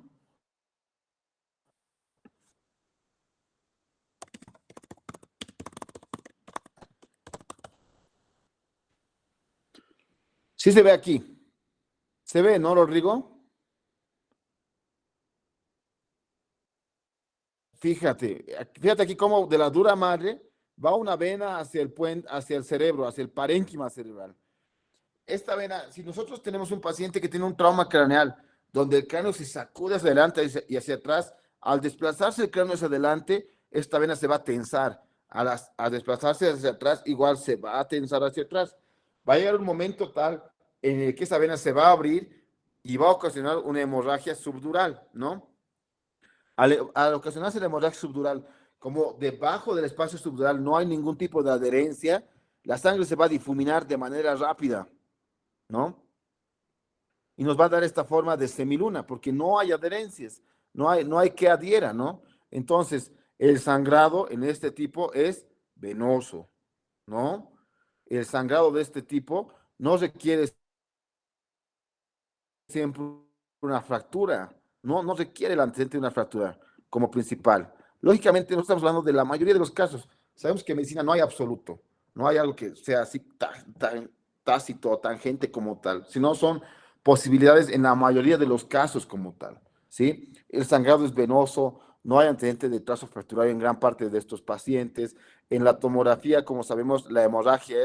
Sí se ve aquí. ¿Se ve, no, Rodrigo? Fíjate aquí cómo de la dura madre va una vena hacia el puente, hacia el cerebro, hacia el parénquima cerebral. Esta vena, si nosotros tenemos un paciente que tiene un trauma craneal, donde el cráneo se sacude hacia adelante y hacia atrás, al desplazarse el cráneo hacia adelante, esta vena se va a tensar. A desplazarse hacia atrás, igual se va a tensar hacia atrás. Va a llegar un momento tal en el que esa vena se va a abrir y va a ocasionar una hemorragia subdural, ¿no? Al ocasionarse la hemorragia subdural, como debajo del espacio subdural no hay ningún tipo de adherencia, la sangre se va a difuminar de manera rápida, ¿no? Y nos va a dar esta forma de semiluna, porque no hay adherencias, no hay que adhiera, ¿no? Entonces, el sangrado en este tipo es venoso, ¿no? El sangrado de este tipo no requiere siempre una fractura, no requiere el antecedente de una fractura como principal. Lógicamente, no estamos hablando de la mayoría de los casos. Sabemos que en medicina no hay absoluto, no hay algo que sea así tan tácito o tangente como tal, sino son posibilidades en la mayoría de los casos como tal, ¿sí? El sangrado es venoso, no hay antecedente de trazo fracturario en gran parte de estos pacientes. En la tomografía, como sabemos, la hemorragia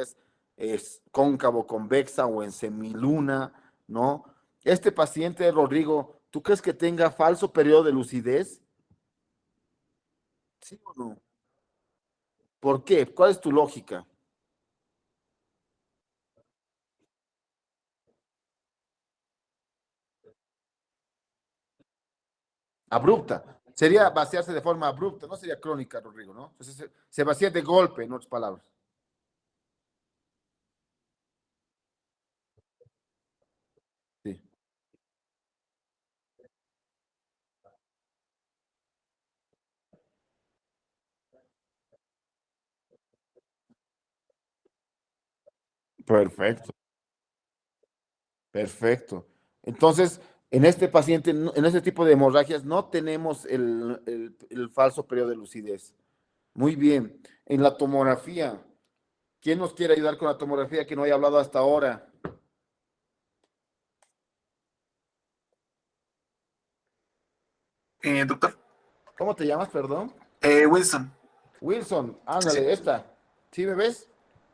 es cóncavo convexa o en semiluna, ¿no? Este paciente, Rodrigo, ¿tú crees que tenga falso periodo de lucidez? ¿Sí o no? ¿Por qué? ¿Cuál es tu lógica? Abrupta. Sería vaciarse de forma abrupta, no sería crónica, Rodrigo, ¿no? Entonces se vacía de golpe, en otras palabras. Sí, perfecto, perfecto. Entonces, en este paciente, en este tipo de hemorragias, no tenemos el falso periodo de lucidez. Muy bien. En la tomografía, ¿quién nos quiere ayudar con la tomografía que no haya hablado hasta ahora? Doctor, ¿Cómo te llamas, perdón? Winston. Wilson, Sí, sí. ándale, esta. ¿Sí me ves?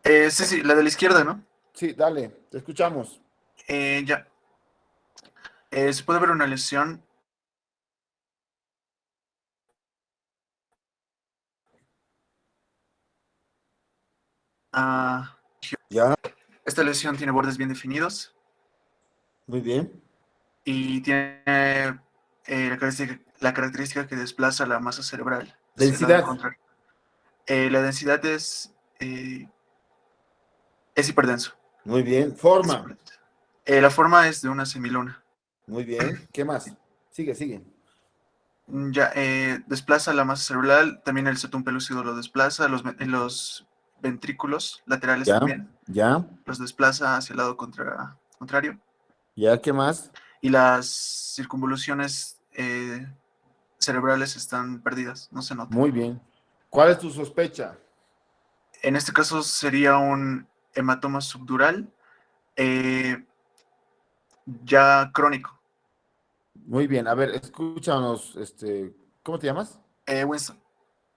Sí, sí, la de la izquierda, ¿no? Sí, dale, te escuchamos. Ya. Se puede ver una lesión. Ah, Ya, esta lesión tiene bordes bien definidos muy bien. y tiene la característica que desplaza la masa cerebral hacia el lado Densidad, contrario. La densidad es hiperdenso. muy bien. Es Forma, hiperdenso. La forma es de una semiluna. muy bien. ¿Qué más? Sigue, sigue. Ya, desplaza la masa cerebral, también el septum pelúcido lo desplaza, los ventrículos laterales Ya, también ya, los desplaza hacia el lado contrario, ya, ¿qué más? y las circunvoluciones cerebrales están perdidas, no se nota. Muy bien. ¿Cuál es tu sospecha? En este caso sería un hematoma subdural eh, ya crónico. Muy bien. A ver, escúchanos, ¿cómo te llamas? Winston,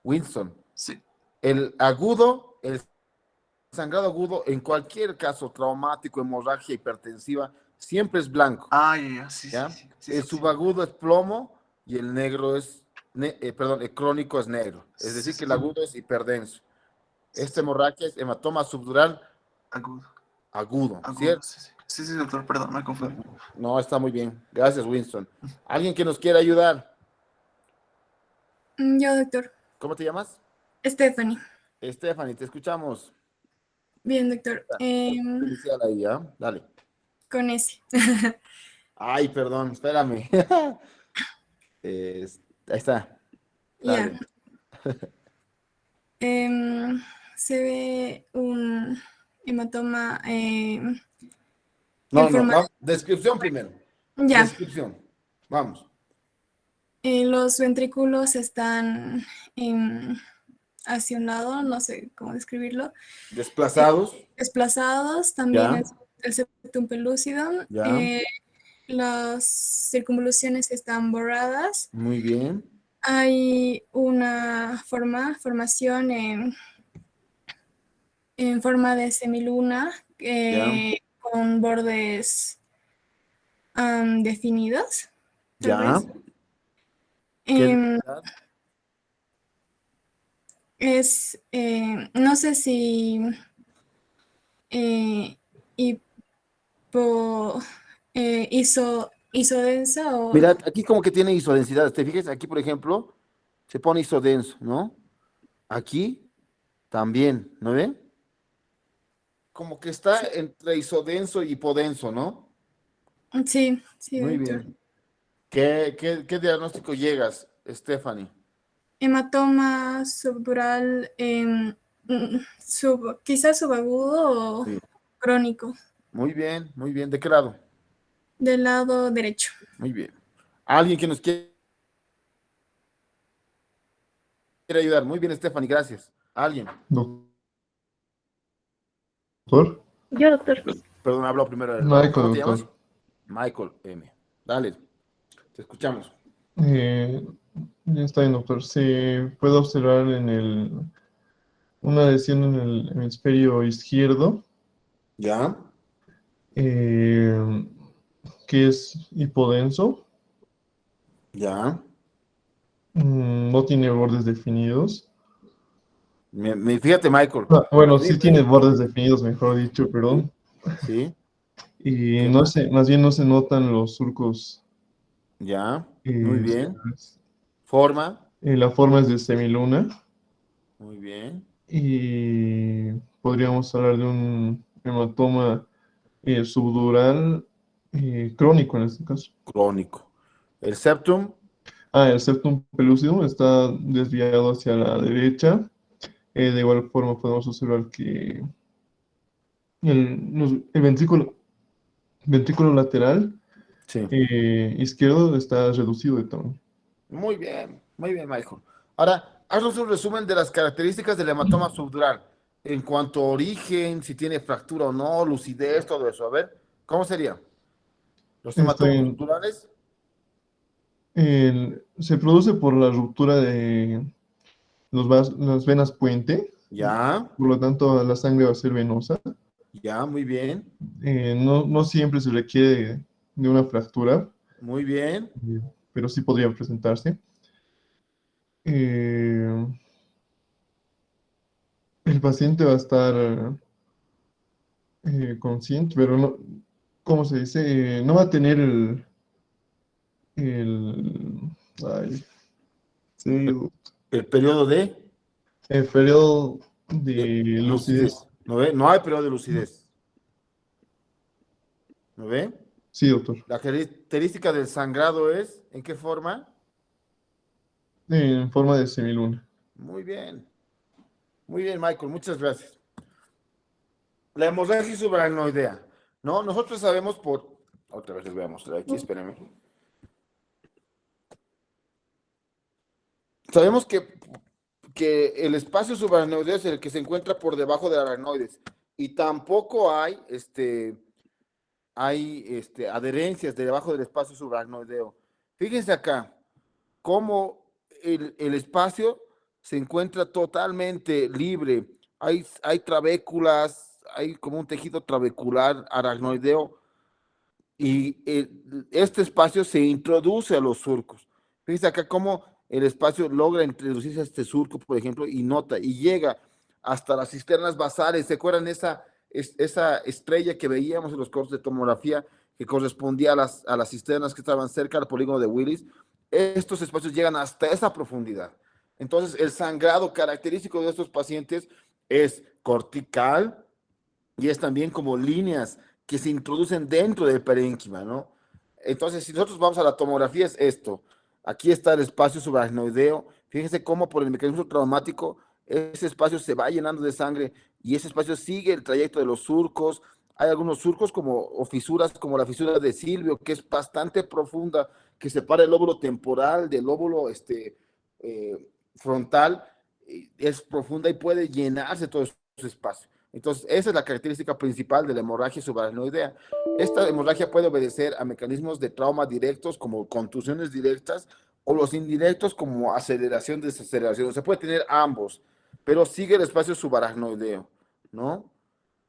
Winston. sí. El agudo, el sangrado agudo, en cualquier caso traumático, hemorragia hipertensiva, siempre es blanco. Ah, ya, sí, sí, ¿Ya? sí, sí, El sí, sí. subagudo es plomo y el negro es, perdón, el crónico es negro. Es Sí, decir, que sí, el sí. agudo es hiperdenso. Sí, Esta sí. hemorragia es hematoma subdural Agudo, agudo, agudo, ¿cierto? sí, sí. Sí, sí, doctor, perdón, me No, confundí. no, está muy bien. Gracias, Winston. ¿Alguien que nos quiera ayudar? Yo, doctor. ¿Cómo te llamas? Stephanie. Stephanie, te escuchamos. Bien, doctor. Inicial ahí, ¿ya? Dale. Con ese. Ay, perdón, espérame. Ahí está. Ya. Dale. Se ve un hematoma No, en no, forma. descripción primero. Ya. Descripción. Vamos. Los ventrículos están hacia un lado, no sé cómo describirlo. Desplazados. Desplazados. También Ya, el septum pelúcido. ya. Las circunvoluciones están borradas. Muy bien. Hay una formación en forma de semiluna Ya, con bordes definidos, tal ya. vez. ¿Qué Em, densidad? no sé si eh, hipo, isodensa o... Mira, aquí como que tiene isodensidad. ¿Te fijas? Aquí, por ejemplo, se pone isodenso, ¿no? Aquí también, ¿no ve? Como que está entre isodenso y hipodenso, ¿no? Sí, sí, Muy doctor. bien. ¿Qué diagnóstico llegas, Stephanie? Hematoma subdural, quizás subagudo o Sí. crónico. Muy bien, muy bien. ¿De qué lado? Del lado derecho. Muy bien. ¿Alguien que nos quiere ayudar? Muy bien, Stephanie, gracias. ¿Alguien? Doctor. Yo, doctor. Perdón, hablo primero. Michael, ¿Cómo te llamas? doctor. Michael M. Dale, te escuchamos. Ya está bien, doctor. Se puede observar una lesión en el hemisferio izquierdo, ¿Ya? que es hipodenso, ¿Ya? no tiene bordes definidos. Fíjate, Michael. Bueno, sí tiene bordes definidos, mejor dicho, perdón. Sí, Y ¿qué no más? sé, más bien no se notan los surcos. Ya, muy bien. Exteriores. Forma, La forma es de semiluna muy bien. y podríamos hablar de un hematoma subdural crónico en este caso. Crónico. El septum, El septum pellucidum está desviado hacia la derecha. De igual forma podemos observar que el ventrículo lateral sí. izquierdo está reducido de tamaño. Muy bien, Michael. Ahora, haznos un resumen de las características del hematoma subdural en cuanto a origen, si tiene fractura o no, lucidez, todo eso. A ver, ¿cómo sería? Los Está hematomas bien. subdurales, Se produce por la ruptura de las venas puente, ya, por lo tanto la sangre va a ser venosa. ya, muy bien, No siempre se requiere de una fractura, muy bien, pero sí podría presentarse. Eh, el paciente va a estar consciente, pero no, ¿cómo se dice? No va a tener el, ay, sí, el periodo el periodo de de lucidez. lucidez. ¿No ve? No hay periodo de lucidez. ¿No ve? Sí, doctor. La característica del sangrado es, ¿en qué forma? En forma de semiluna. Muy bien, Michael, muchas gracias. La hemorragia subaracnoidea, ¿no? Nosotros sabemos otra vez les voy a mostrar aquí, espérenme. Sabemos que el espacio subaracnoideo es el que se encuentra por debajo de la aracnoides y tampoco hay adherencias debajo del espacio subaracnoideo. Fíjense acá, cómo el espacio se encuentra totalmente libre. Hay trabéculas, hay como un tejido trabecular aracnoideo y este espacio se introduce a los surcos. Fíjense acá cómo el espacio logra introducirse a este surco, por ejemplo, y llega hasta las cisternas basales. ¿Se acuerdan esa estrella que veíamos en los cortes de tomografía que correspondía a las cisternas que estaban cerca del polígono de Willis? Estos espacios llegan hasta esa profundidad. Entonces, el sangrado característico de estos pacientes es cortical y es también como líneas que se introducen dentro del parénquima, ¿no? Entonces, si nosotros vamos a la tomografía, es esto. Aquí está el espacio subaracnoideo. Fíjense cómo por el mecanismo traumático ese espacio se va llenando de sangre y ese espacio sigue el trayecto de los surcos. Hay algunos surcos o fisuras como la fisura de Silvio, que es bastante profunda, que separa el lóbulo temporal del lóbulo frontal. Es profunda y puede llenarse todo ese espacio. Entonces, esa es la característica principal de la hemorragia subaracnoidea. Esta hemorragia puede obedecer a mecanismos de trauma directos como contusiones directas o los indirectos como aceleración, desaceleración. Se puede tener ambos, pero sigue el espacio subaracnoideo, ¿no?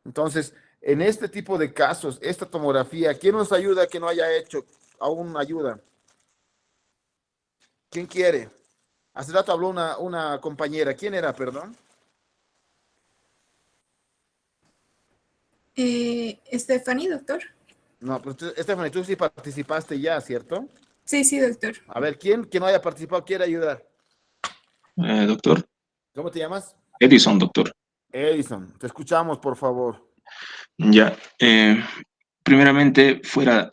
Entonces, en este tipo de casos, esta tomografía, ¿quién nos ayuda que no haya hecho aún ayuda? ¿Quién quiere? Hace rato habló una compañera. ¿Quién era, perdón? Stephanie, doctor. No, pues Stephanie, tú sí participaste ya, ¿cierto? Sí, sí, doctor. A ver, ¿quién que no haya participado quiere ayudar? Doctor, ¿Cómo te llamas? Edison, doctor. Edison, te escuchamos, por favor. Ya, primeramente, fuera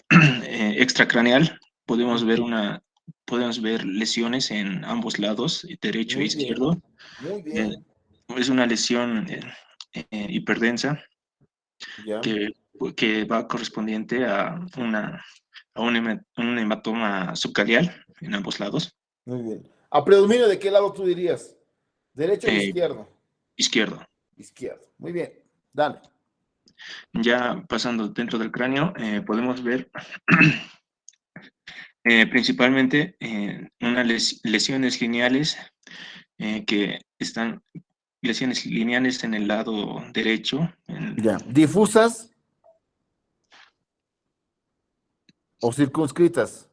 extracraneal, podemos ver lesiones en ambos lados, derecho e Muy bien, izquierdo. muy bien. Es una lesión hiperdensa Ya, que que va correspondiente a un hematoma subcalial en ambos lados. Muy bien. ¿A predominio de qué lado tú dirías? ¿Derecho o Eh, izquierdo? Izquierdo. Izquierdo. Muy bien. Dale. Ya pasando dentro del cráneo, podemos ver principalmente unas lesiones lineales que están lesiones lineales en el lado derecho, Ya. ¿Difusas o circunscritas?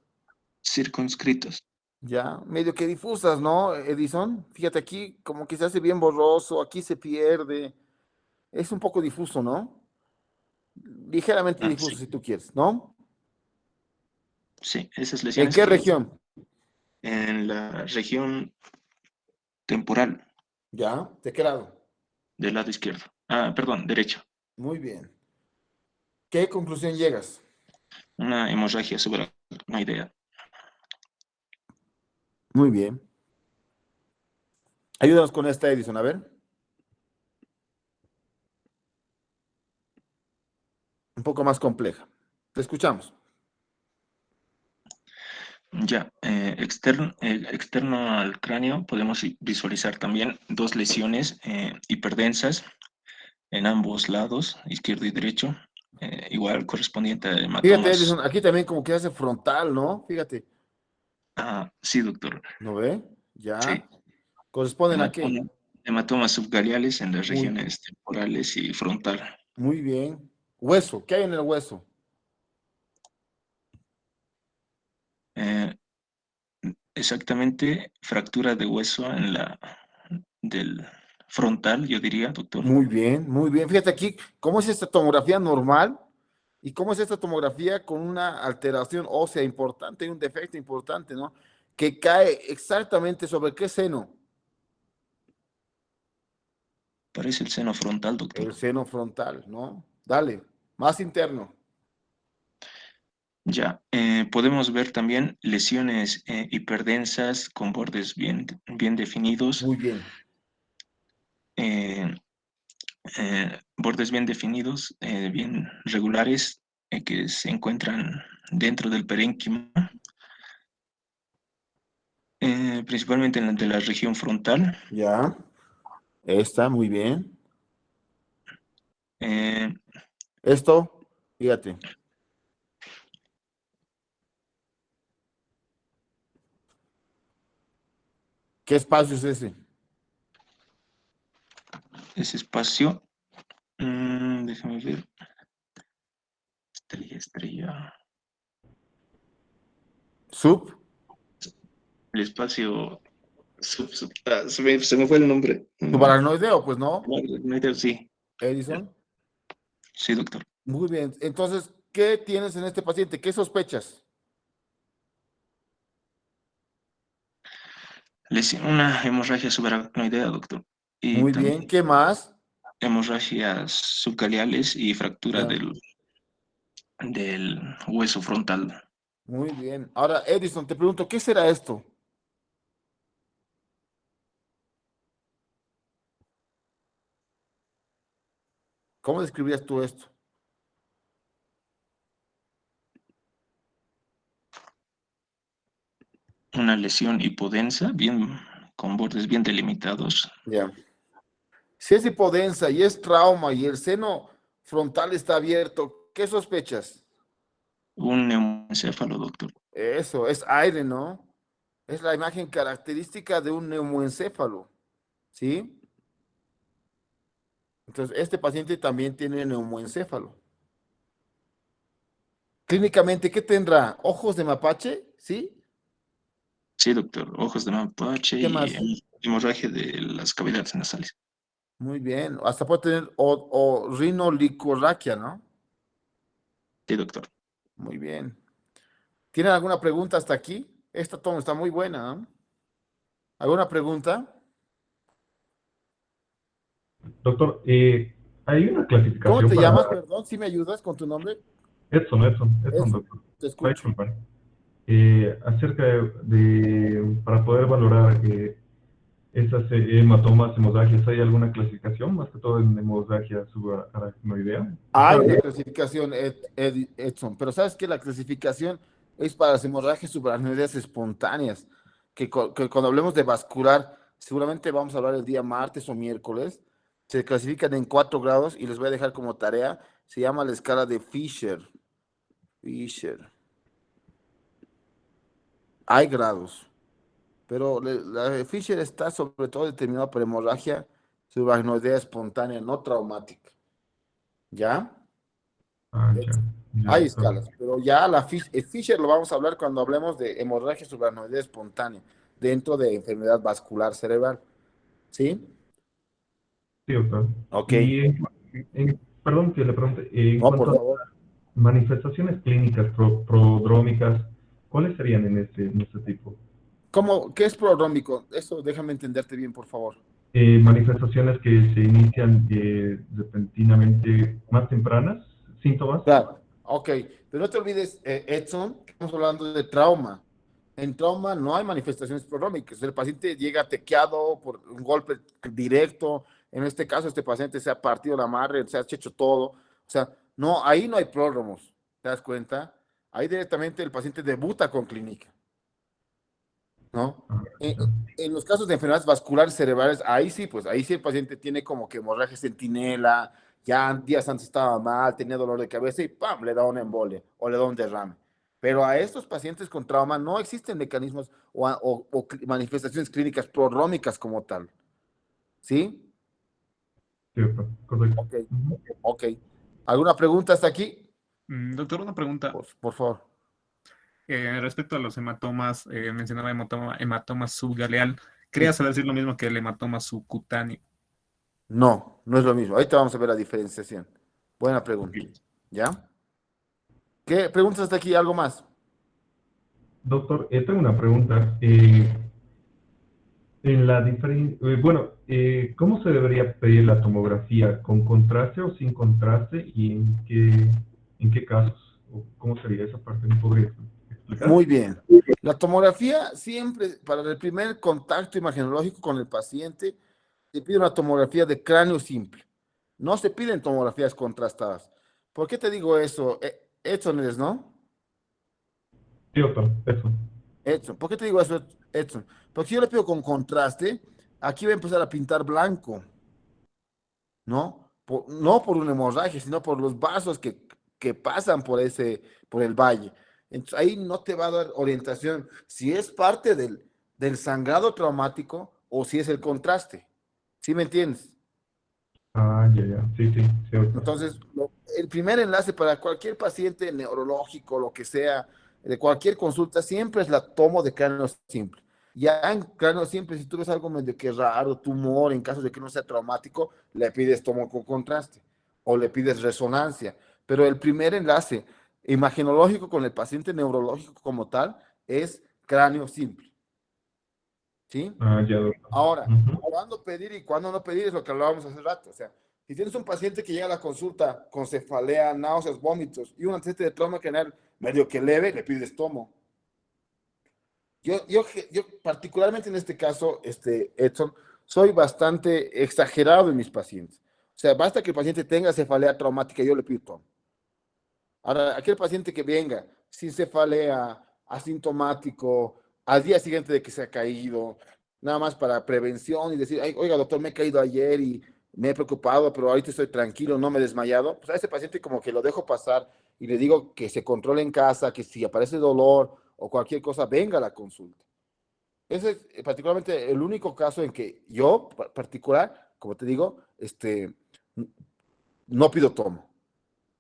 circunscritos. Ya, medio que difusas, ¿no, Edison? Fíjate aquí, como que se hace bien borroso, aquí se pierde. Es un poco difuso, ¿no? Ligeramente difuso, Sí, si tú quieres, ¿no? sí, esas ¿En lesiones qué que región? en la región temporal Ya, ¿de qué lado? del lado izquierdo. Ah, perdón, derecho. Muy bien. ¿Qué conclusión llegas? Una hemorragia subaracnoidea. Muy bien. Ayúdanos con esta, Edison, a ver. Un poco más compleja. Te escuchamos. Ya, externo al cráneo podemos visualizar también dos lesiones hiperdensas en ambos lados, izquierdo y derecho, igual correspondiente a Fíjate, hematomas. Edison, aquí también como que hace frontal, ¿no? Fíjate. Ah, sí, doctor. ¿No ve? Sí, Ya. ¿Corresponden a qué? hematoma- hematomas subgaleales en las Muy, regiones temporales y frontal. muy bien. Hueso, ¿qué hay en el hueso? Eh, Exactamente, fractura de hueso en la del frontal, yo diría, doctor. Muy bien, muy bien. Fíjate aquí, ¿cómo es esta tomografía normal? ¿Y cómo es esta tomografía con una alteración ósea importante y un defecto importante, ¿no? Que cae exactamente sobre qué seno. Parece el seno frontal, doctor. El seno frontal, ¿no? Dale, más interno. Ya, podemos ver también lesiones hiperdensas con bordes bien definidos, Muy bien. eh, bordes bien definidos, bien regulares, que se encuentran dentro del parénquima, principalmente en de la región frontal. Ya. Está muy bien. Eh, Esto, fíjate. ¿Qué espacio es ese? Ese espacio, déjame ver, estrella. Sub. El espacio, se me fue el nombre. Subaracnoideo, pues no. Sí, Edison. sí, doctor. Muy bien. Entonces, ¿qué tienes en este paciente? ¿Qué sospechas? Una hemorragia subaracnoidea, doctor. Y Muy bien. también ¿Qué más? hemorragias subcaliales y fractura Ya. del hueso frontal. Muy bien. Ahora, Edison, te pregunto, ¿qué será esto? ¿Cómo describirías tú esto? Una lesión hipodensa, con bordes bien delimitados. Ya. Si es hipodensa y es trauma y el seno frontal está abierto, ¿qué sospechas? Un neumoencéfalo, doctor. Eso, es aire, ¿no? Es la imagen característica de un neumoencéfalo, ¿sí? Entonces, este paciente también tiene neumoencéfalo. Clínicamente, ¿qué tendrá? ¿Ojos de mapache? ¿Sí? Sí, doctor. Ojos de mapache ¿Qué y más? hemorragia de las cavidades nasales. Muy bien. Hasta puede tener o rinolicorraquia, ¿no? Sí, doctor. Muy bien. ¿Tienen alguna pregunta hasta aquí? Esta toma está muy buena, ¿no? ¿Alguna pregunta? Doctor, hay una ¿Cómo clasificación te para llamas, perdón? ¿Sí me ayudas con tu nombre? Edson, Eso, doctor. te escucho. Feichmann, acerca para poder valorar esas hematomas, hemorragias, ¿hay alguna clasificación? Más que todo en hemorragia subaracnoidea. Hay una clasificación, Edson, pero ¿sabes qué? La clasificación es para las hemorragias subaracnoideas espontáneas, que cuando hablemos de vascular, seguramente vamos a hablar el día martes o miércoles, se clasifican en 4 grados y les voy a dejar como tarea, se llama la escala de Fisher. Hay grados, pero la de Fisher está sobre todo determinada por hemorragia subaracnoidea espontánea, no traumática. ¿Ya? Ah, ya, ya, Hay doctor. escalas, pero ya el Fisher lo vamos a hablar cuando hablemos de hemorragia subaracnoidea espontánea dentro de enfermedad vascular cerebral. ¿Sí? Sí, doctor. Ok. Y, perdón que le pregunte, en No, por cuanto favor. a manifestaciones clínicas prodrómicas, ¿cuáles serían en este tipo? ¿Qué es prodrómico? Eso déjame entenderte bien, por favor. Manifestaciones que se inician repentinamente más tempranas, síntomas. Claro. Ok, pero no te olvides, Edson, que estamos hablando de trauma. En trauma no hay manifestaciones prodrómicas. El paciente llega tequeado por un golpe directo. En este caso, este paciente se ha partido la madre, se ha hecho todo. O sea, no, ahí no hay pródromos. ¿Te das cuenta? Ahí directamente el paciente debuta con clínica, ¿no? Ah, En, ya. en los casos de enfermedades vasculares cerebrales, ahí sí, pues ahí sí el paciente tiene como que hemorragia centinela, ya días antes estaba mal, tenía dolor de cabeza y ¡pam! Le da una embolia o le da un derrame. Pero a estos pacientes con trauma no existen mecanismos o manifestaciones clínicas prodrómicas como tal. ¿Sí? Sí, doctor, correcto. Ok, Ujú. ok. ¿Alguna pregunta hasta aquí? Doctor, una pregunta. Por favor. Respecto a los hematomas, mencionaba hematoma subgaleal. ¿Quería saber si es lo mismo que el hematoma subcutáneo? No, no es lo mismo. Ahorita vamos a ver la diferenciación. Buena Ok. pregunta. ¿Ya? ¿Qué preguntas hasta aquí? ¿Algo más? Doctor, tengo una pregunta. ¿Cómo se debería pedir la tomografía? ¿Con contraste o sin contraste? ¿Y en qué casos? ¿O cómo sería esa parte? ¿Me podría explicar? Muy bien. La tomografía siempre, para el primer contacto imagenológico con el paciente, se pide una tomografía de cráneo simple. No se piden tomografías contrastadas. ¿Por qué te digo eso? Edson eres, ¿no? Sí, doctor, eso. Edson. ¿Por qué te digo eso, Edson? Porque si yo le pido con contraste, aquí va a empezar a pintar blanco, ¿no? No por una hemorragia, sino por los vasos que pasan por el valle. Entonces ahí no te va a dar orientación si es parte del sangrado traumático o si es el contraste. ¿Sí me entiendes? Ah, ya, ya. Sí, sí, sí, doctor. Entonces, el primer enlace para cualquier paciente neurológico, lo que sea, de cualquier consulta, siempre es la tomo de cráneo simple. Ya en cráneo simple, si tú ves algo medio que raro, tumor, en caso de que no sea traumático, le pides tomo con contraste o le pides resonancia. Pero el primer enlace imagenológico con el paciente neurológico como tal es cráneo simple. ¿Sí? Ah, ya, doctor. Ahora, Ujú. ¿cuándo pedir y cuándo no pedir? Es lo que hablábamos hace rato. O sea, si tienes un paciente que llega a la consulta con cefalea, náuseas, vómitos y un antecedente de trauma general medio que leve, le pides tomo. Yo particularmente en este caso, Edson, soy bastante exagerado en mis pacientes. O sea, basta que el paciente tenga cefalea traumática, yo le pido tomo. Ahora, aquel paciente que venga sin cefalea, asintomático, al día siguiente de que se ha caído, nada más para prevención y decir, "Ay, oiga, doctor, me he caído ayer y me he preocupado, pero ahorita estoy tranquilo, no me he desmayado", pues a ese paciente como que lo dejo pasar y le digo que se controle en casa, que si aparece dolor o cualquier cosa, venga a la consulta. Ese es particularmente el único caso en que yo, particular, como te digo, no pido tomo.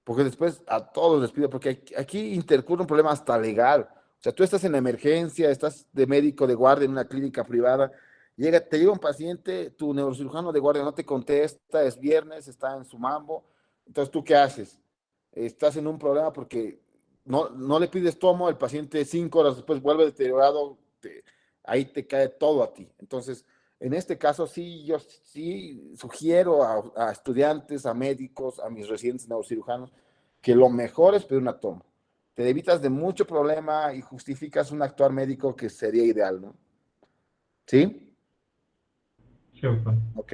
Porque después a todos les pido, porque aquí intercurre un problema hasta legal. O sea, tú estás en la emergencia, estás de médico de guardia en una clínica privada, te llega un paciente, tu neurocirujano de guardia no te contesta, es viernes, está en su mambo. Entonces, ¿tú qué haces? Estás en un problema porque no le pides tomo, el paciente 5 horas después vuelve deteriorado, ahí te cae todo a ti. Entonces, en este caso, sí, yo sí sugiero a estudiantes, a médicos, a mis residentes neurocirujanos, que lo mejor es pedir una toma. Te evitas de mucho problema y justificas un actuar médico que sería ideal, ¿no? ¿Sí? Sí, doctor. Ok.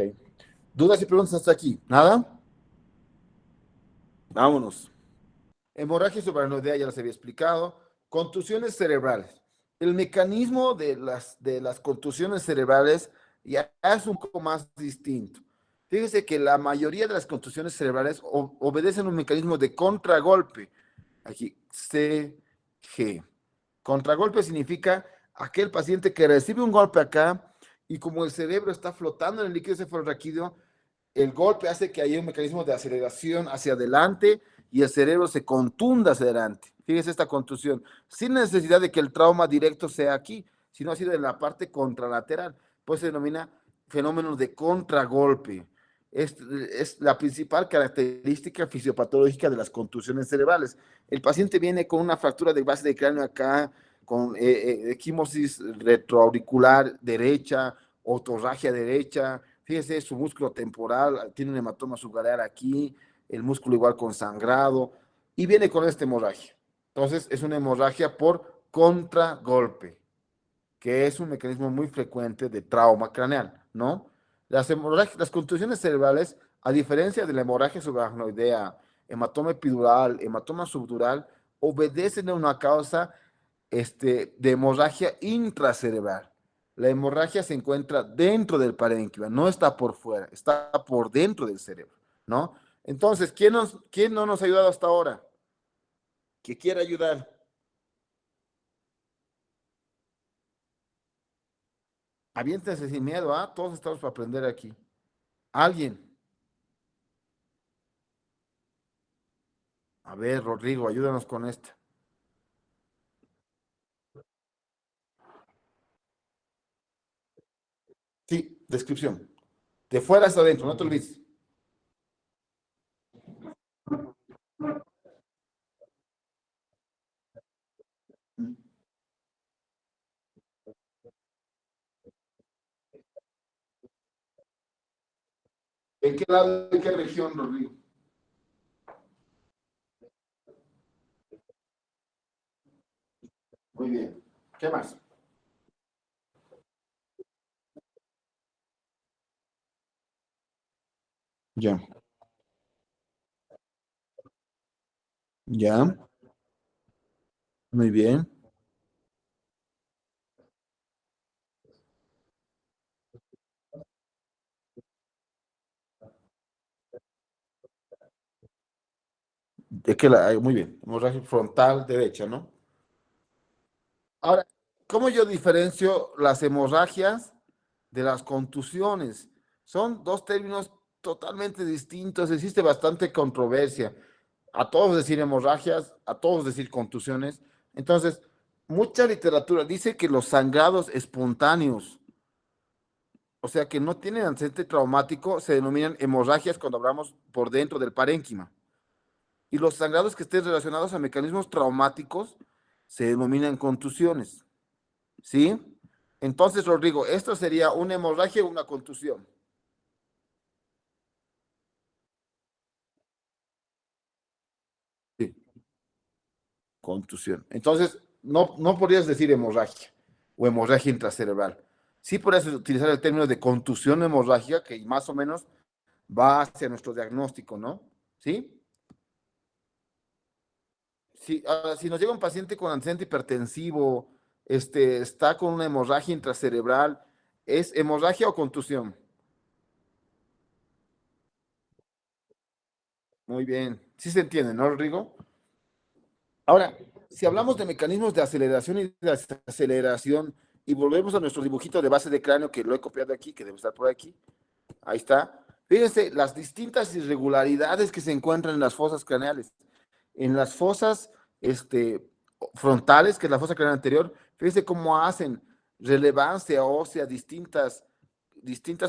¿Dudas y preguntas hasta aquí? ¿Nada? Vámonos. Hemorragia subaracnoidea ya las había explicado. Contusiones cerebrales. El mecanismo de las contusiones cerebrales ya es un poco más distinto. Fíjese que la mayoría de las contusiones cerebrales obedecen un mecanismo de contragolpe. Aquí, CG. Contragolpe significa aquel paciente que recibe un golpe acá y como el cerebro está flotando en el líquido cefalorraquídeo, el golpe hace que haya un mecanismo de aceleración hacia adelante y el cerebro se contunda hacia adelante. Fíjese esta contusión, sin necesidad de que el trauma directo sea aquí, sino ha sido en la parte contralateral. Pues se denomina fenómeno de contragolpe. Es la principal característica fisiopatológica de las contusiones cerebrales. El paciente viene con una fractura de base de cráneo acá, con equimosis retroauricular derecha, otorragia derecha. Fíjese, su músculo temporal tiene un hematoma subgalear aquí, el músculo igual con sangrado, y viene con esta hemorragia. Entonces, es una hemorragia por contragolpe, que es un mecanismo muy frecuente de trauma craneal, ¿no? Las contusiones cerebrales, a diferencia de la hemorragia subaracnoidea, hematoma epidural, hematoma subdural, obedecen a una causa de hemorragia intracerebral. La hemorragia se encuentra dentro del parénquima, no está por fuera, está por dentro del cerebro, ¿no? Entonces, ¿quién no nos ha ayudado hasta ahora? ¿Que quiera ayudar? Aviéntense sin miedo, ¿ah? Todos estamos para aprender aquí. ¿Alguien? A ver, Rodrigo, ayúdanos con esta. Sí, descripción. De fuera hasta adentro, no te olvides. ¿En qué lado, en qué región, Rodrigo? Muy bien. ¿Qué más? Ya. Ya. Muy bien. Muy bien. Hemorragia frontal derecha, ¿no? Ahora, ¿cómo yo diferencio las hemorragias de las contusiones? Son dos términos totalmente distintos. Existe bastante controversia. A todos decir hemorragias, a todos decir contusiones. Entonces, mucha literatura dice que los sangrados espontáneos, o sea, que no tienen antecedente traumático, se denominan hemorragias cuando hablamos por dentro del parénquima. Y los sangrados que estén relacionados a mecanismos traumáticos se denominan contusiones. ¿Sí? Entonces, Rodrigo, esto sería una hemorragia o una contusión. Sí, contusión. Entonces, no podrías decir hemorragia o hemorragia intracerebral. Sí podrías utilizar el término de contusión hemorrágica, que más o menos va hacia nuestro diagnóstico, ¿no? ¿Sí? Si nos llega un paciente con antecedente hipertensivo, está con una hemorragia intracerebral, ¿es hemorragia o contusión? Muy bien. Sí se entiende, ¿no, Rodrigo? Ahora, si hablamos de mecanismos de aceleración y desaceleración, y volvemos a nuestro dibujito de base de cráneo que lo he copiado aquí, que debe estar por aquí. Ahí está. Fíjense las distintas irregularidades que se encuentran en las fosas craneales. En las fosas frontales, que es la fosa craneal anterior, fíjense cómo hacen relevancia ósea, distintas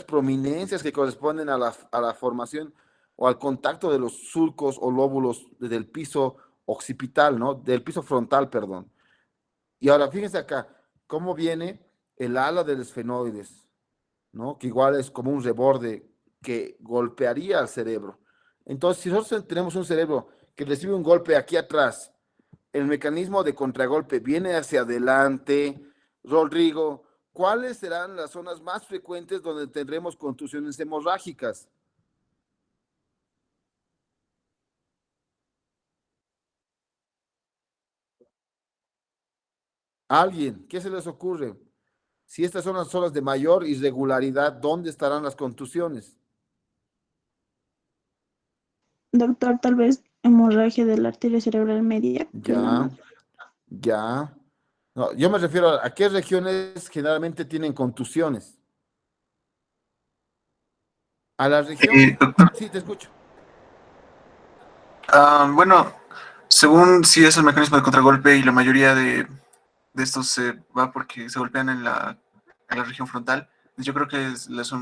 prominencias que corresponden a la formación o al contacto de los surcos o lóbulos del piso occipital, ¿no? Del piso frontal, perdón. Y ahora fíjense acá, cómo viene el ala del esfenoides, ¿no? Que igual es como un reborde que golpearía al cerebro. Entonces, si nosotros tenemos un cerebro que recibe un golpe aquí atrás, el mecanismo de contragolpe viene hacia adelante, Rodrigo, ¿cuáles serán las zonas más frecuentes donde tendremos contusiones hemorrágicas? ¿Alguien? ¿Qué se les ocurre? Si estas son las zonas de mayor irregularidad, ¿dónde estarán las contusiones? Doctor, tal vez hemorragia de la arteria cerebral media. Ya, ya. No, yo me refiero a qué regiones generalmente tienen contusiones. A la región. Doctor, Sí, te escucho. bueno, según si es el mecanismo de contragolpe y la mayoría de estos se va porque se golpean en la región frontal, yo creo que los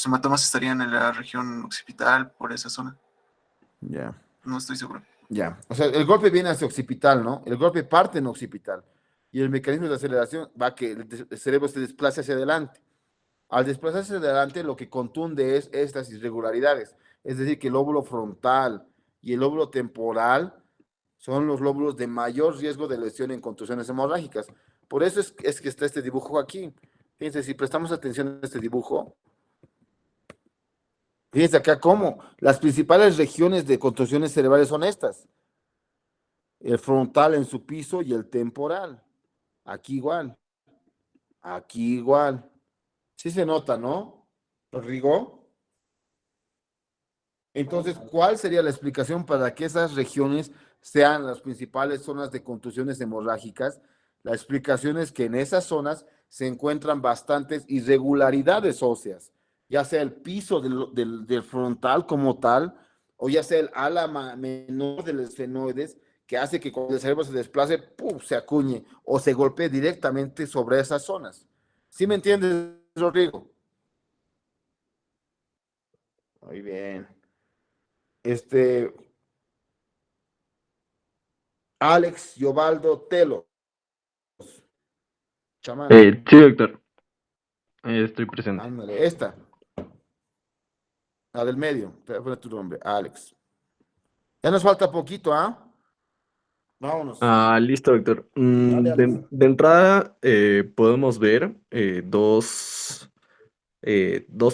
hematomas estarían en la región occipital, por esa zona. Ya. No estoy seguro. Ya. O sea, el golpe viene hacia occipital, ¿no? El golpe parte en occipital. Y el mecanismo de aceleración va a que el cerebro se desplace hacia adelante. Al desplazarse hacia adelante, lo que contunde es estas irregularidades. Es decir, que el lóbulo frontal y el lóbulo temporal son los lóbulos de mayor riesgo de lesión en contusiones hemorrágicas. Por eso es que está este dibujo aquí. Fíjense, si prestamos atención a este dibujo, fíjense acá cómo las principales regiones de contusiones cerebrales son estas. El frontal en su piso y el temporal. Aquí igual. Aquí igual. Sí se nota, ¿no? ¿Rigo? Entonces, ¿cuál sería la explicación para que esas regiones sean las principales zonas de contusiones hemorrágicas? La explicación es que en esas zonas se encuentran bastantes irregularidades óseas, ya sea el piso del frontal como tal, o ya sea el ala menor del esfenoides, que hace que cuando el cerebro se desplace, ¡pum!, se acuñe o se golpee directamente sobre esas zonas. ¿Sí me entiendes, Rodrigo? Muy bien. Alex Yobaldo Telos. Chamán. Sí, doctor. Estoy presente. Ándale, esta. La del medio. Te voy a poner tu nombre, Alex. Ya nos falta poquito, ¿ah? Vámonos. Listo, doctor. Dale, Alex. De entrada, podemos ver dos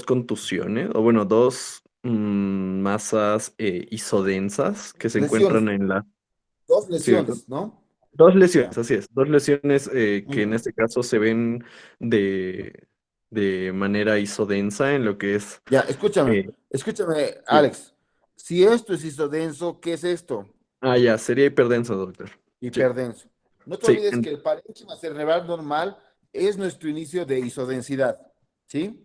contusiones, o bueno, dos masas isodensas que se encuentran en la... Dos Sí, doctor. lesiones, ¿no? Dos lesiones, Ya. así es. Dos lesiones que en bien. este caso se ven de manera isodensa en lo que es... Ya, escúchame, Alex. Si esto es isodenso, ¿qué es esto? Ya, sería hiperdenso, doctor. Sí. Hiperdenso. No te Sí, olvides que el parénquima cerebral normal es nuestro inicio de isodensidad, ¿sí?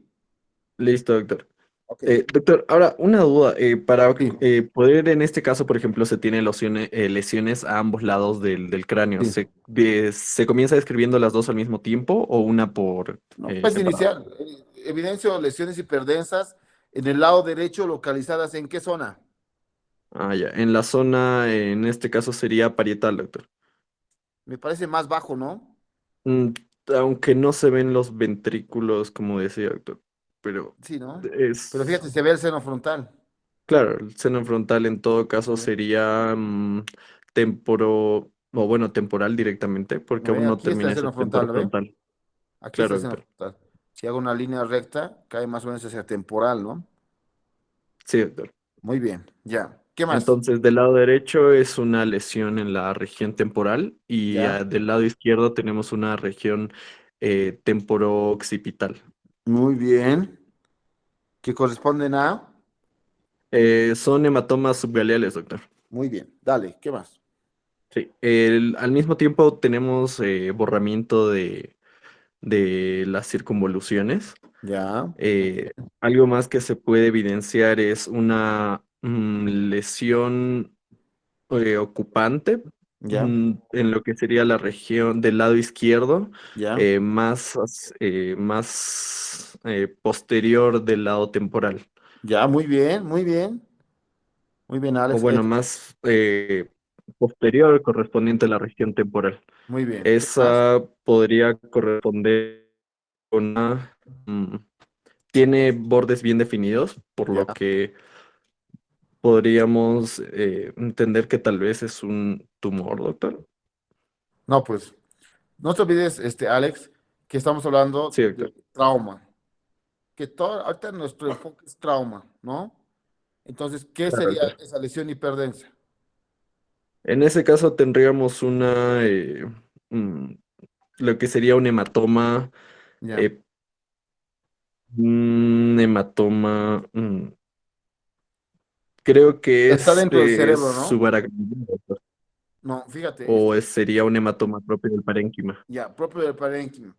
Listo, doctor. Ok. Doctor, ahora una duda. Para Sí. poder, en este caso, por ejemplo, se tiene lesiones a ambos lados del cráneo. Sí. ¿Se comienza describiendo las dos al mismo tiempo o una por No, pues separado? inicial. Evidencio lesiones hiperdensas en el lado derecho localizadas ¿en qué zona? Ya. En la zona, en este caso, sería parietal, doctor. Me parece más bajo, ¿no? Aunque no se ven los ventrículos, como decía, doctor. Pero Sí, ¿no? es... Pero fíjate, se ve el seno frontal. Claro, el seno frontal en todo caso sería temporal directamente, porque ¿No ve? aún no Aquí está termina el ese seno frontal, ¿lo ve? temporofrontal. Aquí está Claro, el seno doctor. frontal. Si hago una línea recta, cae más o menos hacia temporal, ¿no? Sí, doctor. Muy bien, ya. ¿Qué más? Entonces, del lado derecho es una lesión en la región temporal y Ya. del lado izquierdo tenemos una región temporo-occipital. Muy bien. ¿Que corresponden a? Son hematomas subgaleales, doctor. Muy bien. Dale, ¿qué más? Sí. Al mismo tiempo tenemos borramiento de las circunvoluciones. Ya. Algo más que se puede evidenciar es una lesión ocupante Ya. en lo que sería la región del lado izquierdo, Ya. más posterior del lado temporal. Ya, muy bien, muy bien. Muy bien, O Alex. bueno, más posterior correspondiente a la región temporal. Muy bien. ¿Qué más? Esa podría corresponder con una... tiene bordes bien definidos, por lo que podríamos entender que tal vez es un tumor, doctor. No, pues, no te olvides, Alex, que estamos hablando Sí, de doctor. trauma. Que todo, ahorita nuestro enfoque es trauma, ¿no? Entonces, ¿qué Claro, sería doctor. esa lesión hiperdensa? En ese caso tendríamos mm, lo que sería un hematoma, Ya. eh, un hematoma, creo que Está es dentro del cerebro, ¿no? subaracnoideo, doctor. No, fíjate, O sería un hematoma propio del parénquima. ya, propio del parénquima.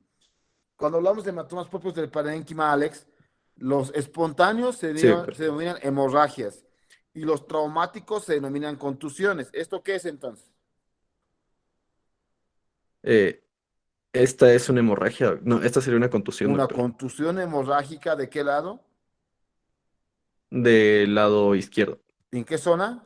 Cuando hablamos de hematomas propios del parénquima, Alex, los espontáneos Sí, doctor. se denominan hemorragias y los traumáticos se denominan contusiones. ¿Esto qué es entonces? Eh, esta es una hemorragia. No, esta sería una contusión, Una doctor. contusión hemorrágica, ¿de qué lado? Del lado izquierdo, ¿En qué zona?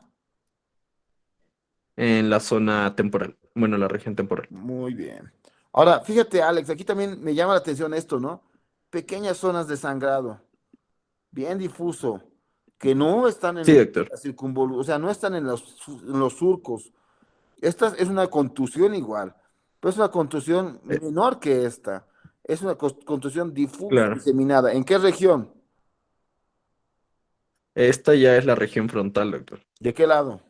en la zona temporal. Bueno, la región temporal. Muy bien. Ahora, fíjate, Alex, aquí también me llama la atención esto, ¿no? Pequeñas zonas de sangrado, bien difuso, que no están Sí, en doctor. la o sea, no están en en los surcos. Esta es una contusión igual, pero es una contusión Eh, menor que esta. Es una contusión difusa, claro. diseminada. ¿En qué región? Esta ya es la región frontal, doctor. ¿De qué lado?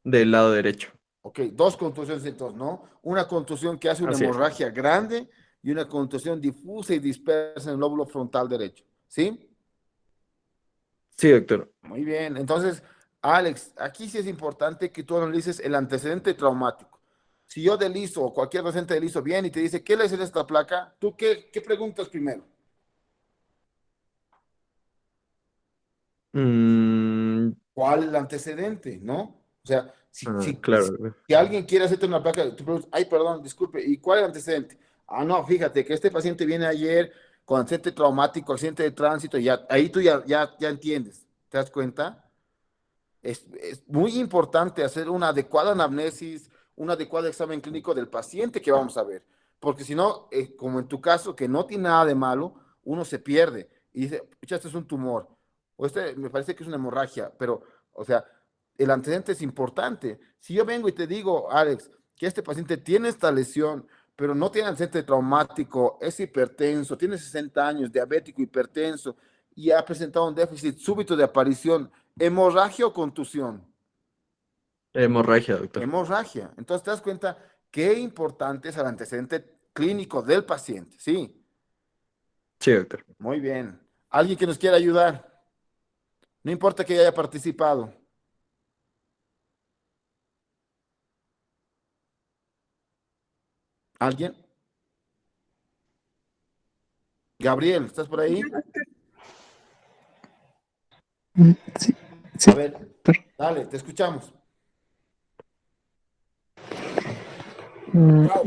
Del lado derecho. Ok, dos contusiones entonces, ¿no? Una contusión que hace una Así es. hemorragia grande y una contusión difusa y dispersa en el lóbulo frontal derecho. ¿Sí? Sí, doctor. Muy bien. Entonces, Alex, aquí sí es importante que tú analices el antecedente traumático. Si yo deslizo o cualquier paciente deslizo bien y te dice, ¿qué lesión es esta placa? ¿Tú qué preguntas primero? Mm, ¿Cuál es el antecedente? ¿No? O sea, claro, doctor. si alguien quiere hacerte una placa, tú preguntas, ay, perdón, disculpe, ¿y cuál es el antecedente? Ah, no, fíjate que este paciente viene ayer con accidente traumático, accidente de tránsito, y ya, ahí tú ya entiendes. ¿Te das cuenta? Es muy importante hacer una adecuada anamnesis, un adecuado examen clínico del paciente que vamos a ver, porque si no, como en tu caso, que no tiene nada de malo, uno se pierde y dice, pucha, este es un tumor, o este me parece que es una hemorragia, pero, o sea, el antecedente es importante. Si yo vengo y te digo, Alex, que este paciente tiene esta lesión, pero no tiene antecedente traumático, es hipertenso, tiene 60 años, diabético, hipertenso, y ha presentado un déficit súbito de aparición. ¿Hemorragia o contusión? Hemorragia, doctor. Hemorragia. Entonces te das cuenta qué importante es el antecedente clínico del paciente. Sí, Sí, doctor. muy bien. ¿Alguien que nos quiera ayudar? No importa que haya participado. ¿Alguien? Gabriel, ¿estás por ahí? Sí, sí, A ver, doctor. dale, te escuchamos.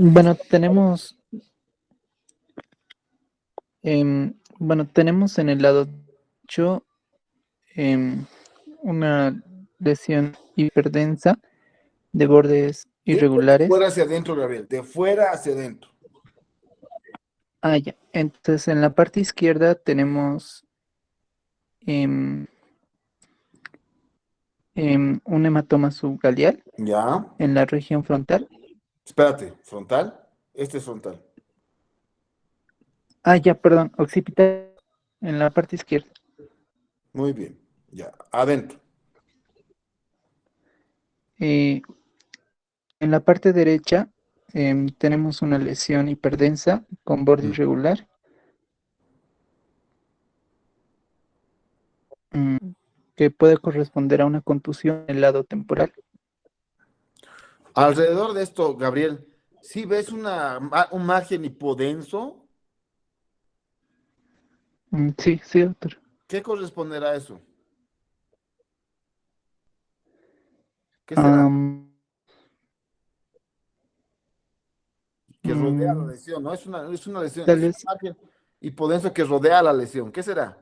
Bueno, tenemos en el lado derecho una lesión hiperdensa de bordes De irregulares. fuera hacia adentro, Gabriel. De fuera hacia adentro. Ah, ya. Entonces, en la parte izquierda tenemos em, un hematoma subgaleal Ya. en la región frontal. Espérate, ¿frontal? Este es frontal. Ah, ya, perdón, occipital en la parte izquierda. Muy bien. Ya, adentro. En la parte derecha tenemos una lesión hiperdensa con borde irregular. mm, que puede corresponder a una contusión en el lado temporal. Alrededor de esto, Gabriel, ¿sí ves un margen hipodenso? Sí, sí, doctor. ¿Qué corresponderá a eso? ¿Qué será? Am, Que rodea la mm, lesión, ¿no? Es una lesión, Tal es un vez margen hipodenso que rodea la lesión. ¿Qué será?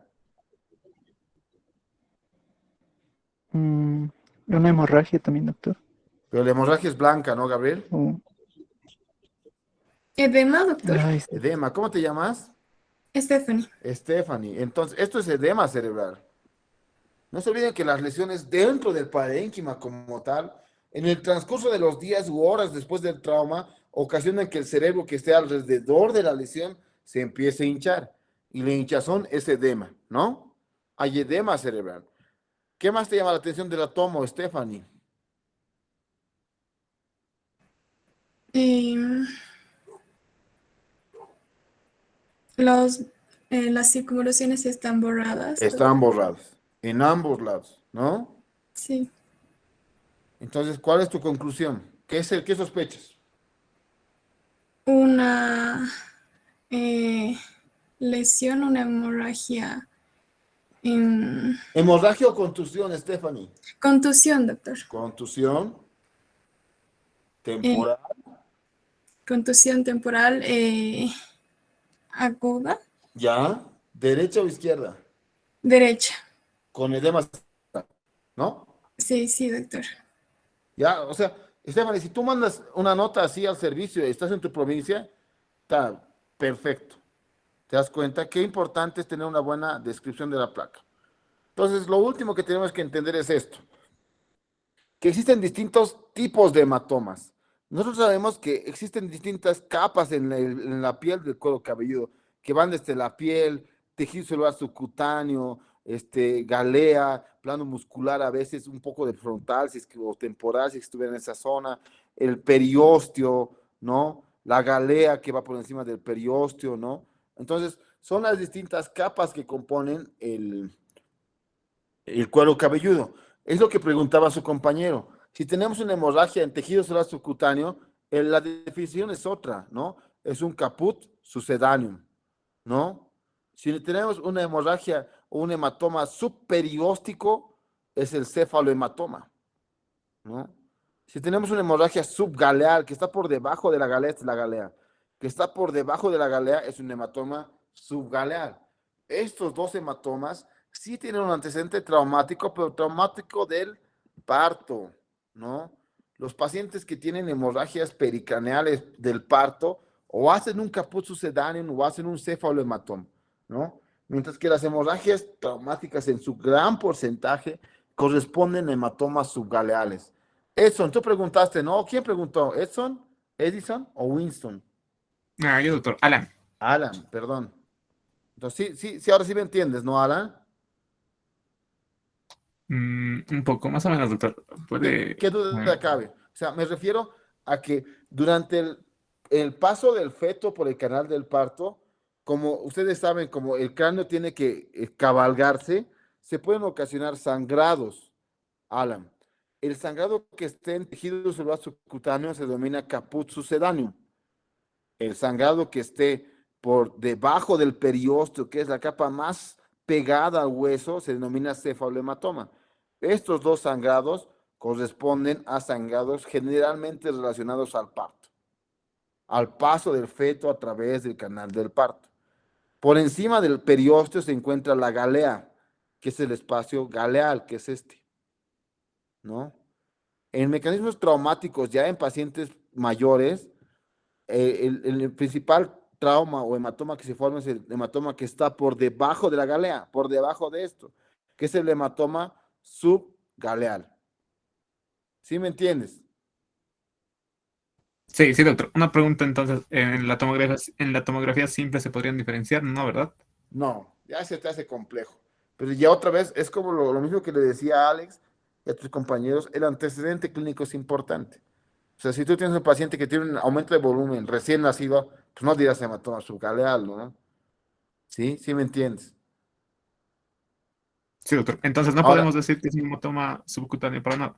mm, una hemorragia también, doctor. Pero la hemorragia es blanca, ¿no, Gabriel? O- Edema, doctor. ay, Edema, ¿cómo te llamas? Stephanie. Stephanie. Entonces, esto es edema cerebral. No se olviden que las lesiones dentro del parénquima como tal, en el transcurso de los días u horas después del trauma, ocasionan que el cerebro que esté alrededor de la lesión se empiece a hinchar. Y la hinchazón es edema, ¿no? Hay edema cerebral. ¿Qué más te llama la atención del tomo, Stephanie? Em, las circunvoluciones están borradas. Están borradas en ambos lados, ¿no? Sí, Entonces, ¿cuál es tu conclusión? ¿Qué sospechas? una lesión, una hemorragia. ¿Hemorragia o contusión, Stephanie? Contusión, doctor. Contusión temporal. Contusión temporal aguda. ¿Ya? ¿Derecha o izquierda? Derecha. Con edema, ¿no? Sí, sí, doctor. Ya, o sea, Stephanie, si tú mandas una nota así al servicio y estás en tu provincia, está perfecto. ¿Te das cuenta? Qué importante es tener una buena descripción de la placa. Entonces, lo último que tenemos que entender es esto, que existen distintos tipos de hematomas. Nosotros sabemos que existen distintas capas en la piel del cuero cabelludo, que van desde la piel, tejido celular subcutáneo, galea, plano muscular, a veces un poco de frontal, o temporal, si estuviera en esa zona, el periósteo, ¿no? La galea que va por encima del periósteo, ¿no? Entonces, son las distintas capas que componen el cuero cabelludo. Es lo que preguntaba su compañero. Si tenemos una hemorragia en tejido celular subcutáneo, la definición es otra, ¿no? Es un caput sucedáneo, ¿no? Si tenemos una hemorragia o un hematoma subperióstico, es el cefalohematoma, ¿no? Si tenemos una hemorragia subgaleal, que está por debajo de la galea, es la galea. Que está por debajo de la galea es un hematoma subgaleal. Estos dos hematomas sí tienen un antecedente traumático, pero traumático del parto, ¿no? Los pacientes que tienen hemorragias pericraneales del parto o hacen un caput sucedáneo o hacen un cefalohematoma, ¿no? Mientras que las hemorragias traumáticas en su gran porcentaje corresponden a hematomas subgaleales. Edson, tú preguntaste, ¿no? ¿Quién preguntó? ¿Edson, Edison o Winston? Ah, yo, doctor. Alan. Alan, perdón. Entonces, sí, ahora sí me entiendes, ¿no, Alan? Un poco, más o menos, doctor. Puede. ¿Qué duda cabe? O sea, me refiero a que durante el paso del feto por el canal del parto, como ustedes saben, como el cráneo tiene que cabalgarse, se pueden ocasionar sangrados, Alan. El sangrado que esté en tejido celular subcutáneo se denomina caput sucedáneo. El sangrado que esté por debajo del periósteo, que es la capa más pegada al hueso, se denomina cefalohematoma. Estos dos sangrados corresponden a sangrados generalmente relacionados al parto, al paso del feto a través del canal del parto. Por encima del periósteo se encuentra la galea, que es el espacio galeal, que es ¿no? En mecanismos traumáticos, ya en pacientes mayores, el principal trauma o hematoma que se forma es el hematoma que está por debajo de la galea, por debajo de esto, que es el hematoma subgaleal. ¿Sí me entiendes? Sí, sí, doctor. Una pregunta entonces, en la tomografía simple se podrían diferenciar, ¿no? ¿Verdad? No, ya se te hace complejo. Pero ya otra vez, es como lo mismo que le decía a Alex y a tus compañeros, el antecedente clínico es importante. O sea, si tú tienes un paciente que tiene un aumento de volumen recién nacido, pues no dirás hematoma subgaleal, ¿no? ¿Sí? ¿Sí me entiendes? Sí, doctor. Entonces no Ahora, podemos decir que es un hematoma subcutáneo para nada.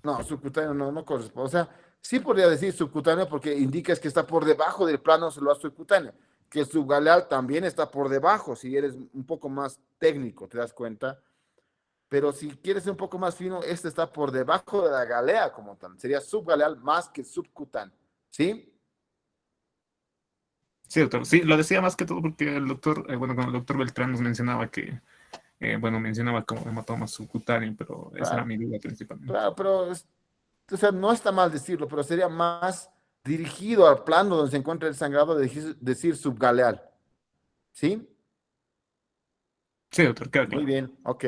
no, subcutáneo no corresponde. O sea, sí podría decir subcutáneo porque indicas que está por debajo del plano celular subcutáneo, que el subgaleal también está por debajo, si eres un poco más técnico, ¿te das cuenta? Pero si quieres ser un poco más fino, este está por debajo de la galea como tal. Sería subgaleal más que subcutáneo, ¿sí? Sí, doctor. Sí, lo decía más que todo porque el doctor, bueno, cuando el doctor Beltrán nos mencionaba que, bueno, mencionaba como hematoma subcutáneo, pero esa era Claro, mi duda principalmente. claro, pero o sea, no está mal decirlo, pero sería más dirigido al plano donde se encuentra el sangrado de decir subgaleal, ¿sí? Sí, doctor, queda Muy claro. bien, ok.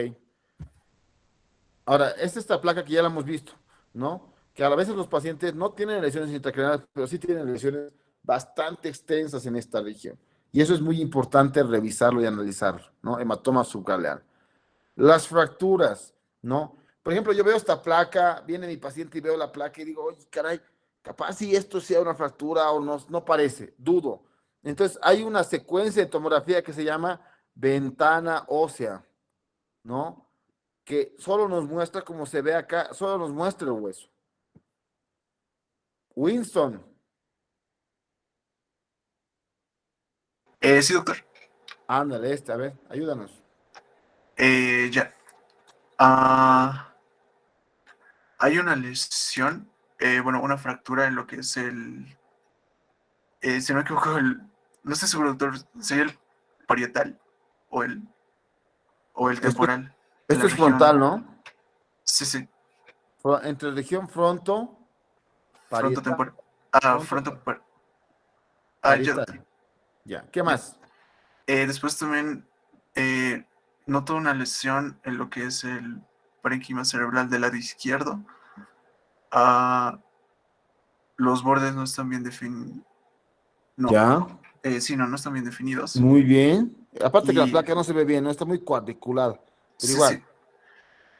Ahora, esta placa que ya la hemos visto, ¿no? que a veces los pacientes no tienen lesiones intracraneales, pero sí tienen lesiones bastante extensas en esta región. Y eso es muy importante revisarlo y analizarlo, ¿no? Hematoma subgaleal. Las fracturas, ¿no? Por ejemplo, yo veo esta placa, viene mi paciente y veo la placa y digo, oye, caray, capaz si esto sea una fractura o no, no parece, dudo. Entonces, hay una secuencia de tomografía que se llama ventana ósea, ¿no? Que solo nos muestra, como se ve acá, solo nos muestra el hueso. Winston. Sí, doctor. Ándale, a ver, ayúdanos. Ya. Hay una lesión, bueno, una fractura en lo que es si no me equivoco, no estoy seguro, doctor, ¿sería el parietal o el temporal? Esto es frontal, ¿no? Sí, sí. Entre región fronto, Fronto parietal. temporal. Fronto Parietal. ya, doctor. Ya, ¿qué más? Después también noto una lesión en lo que es el parénquima cerebral del lado izquierdo. Los bordes no están bien definidos. No. Ya. Sí, no están bien definidos. Muy bien. Aparte que la Y- placa no se ve bien, no está muy cuadriculada, pero Sí, igual. sí.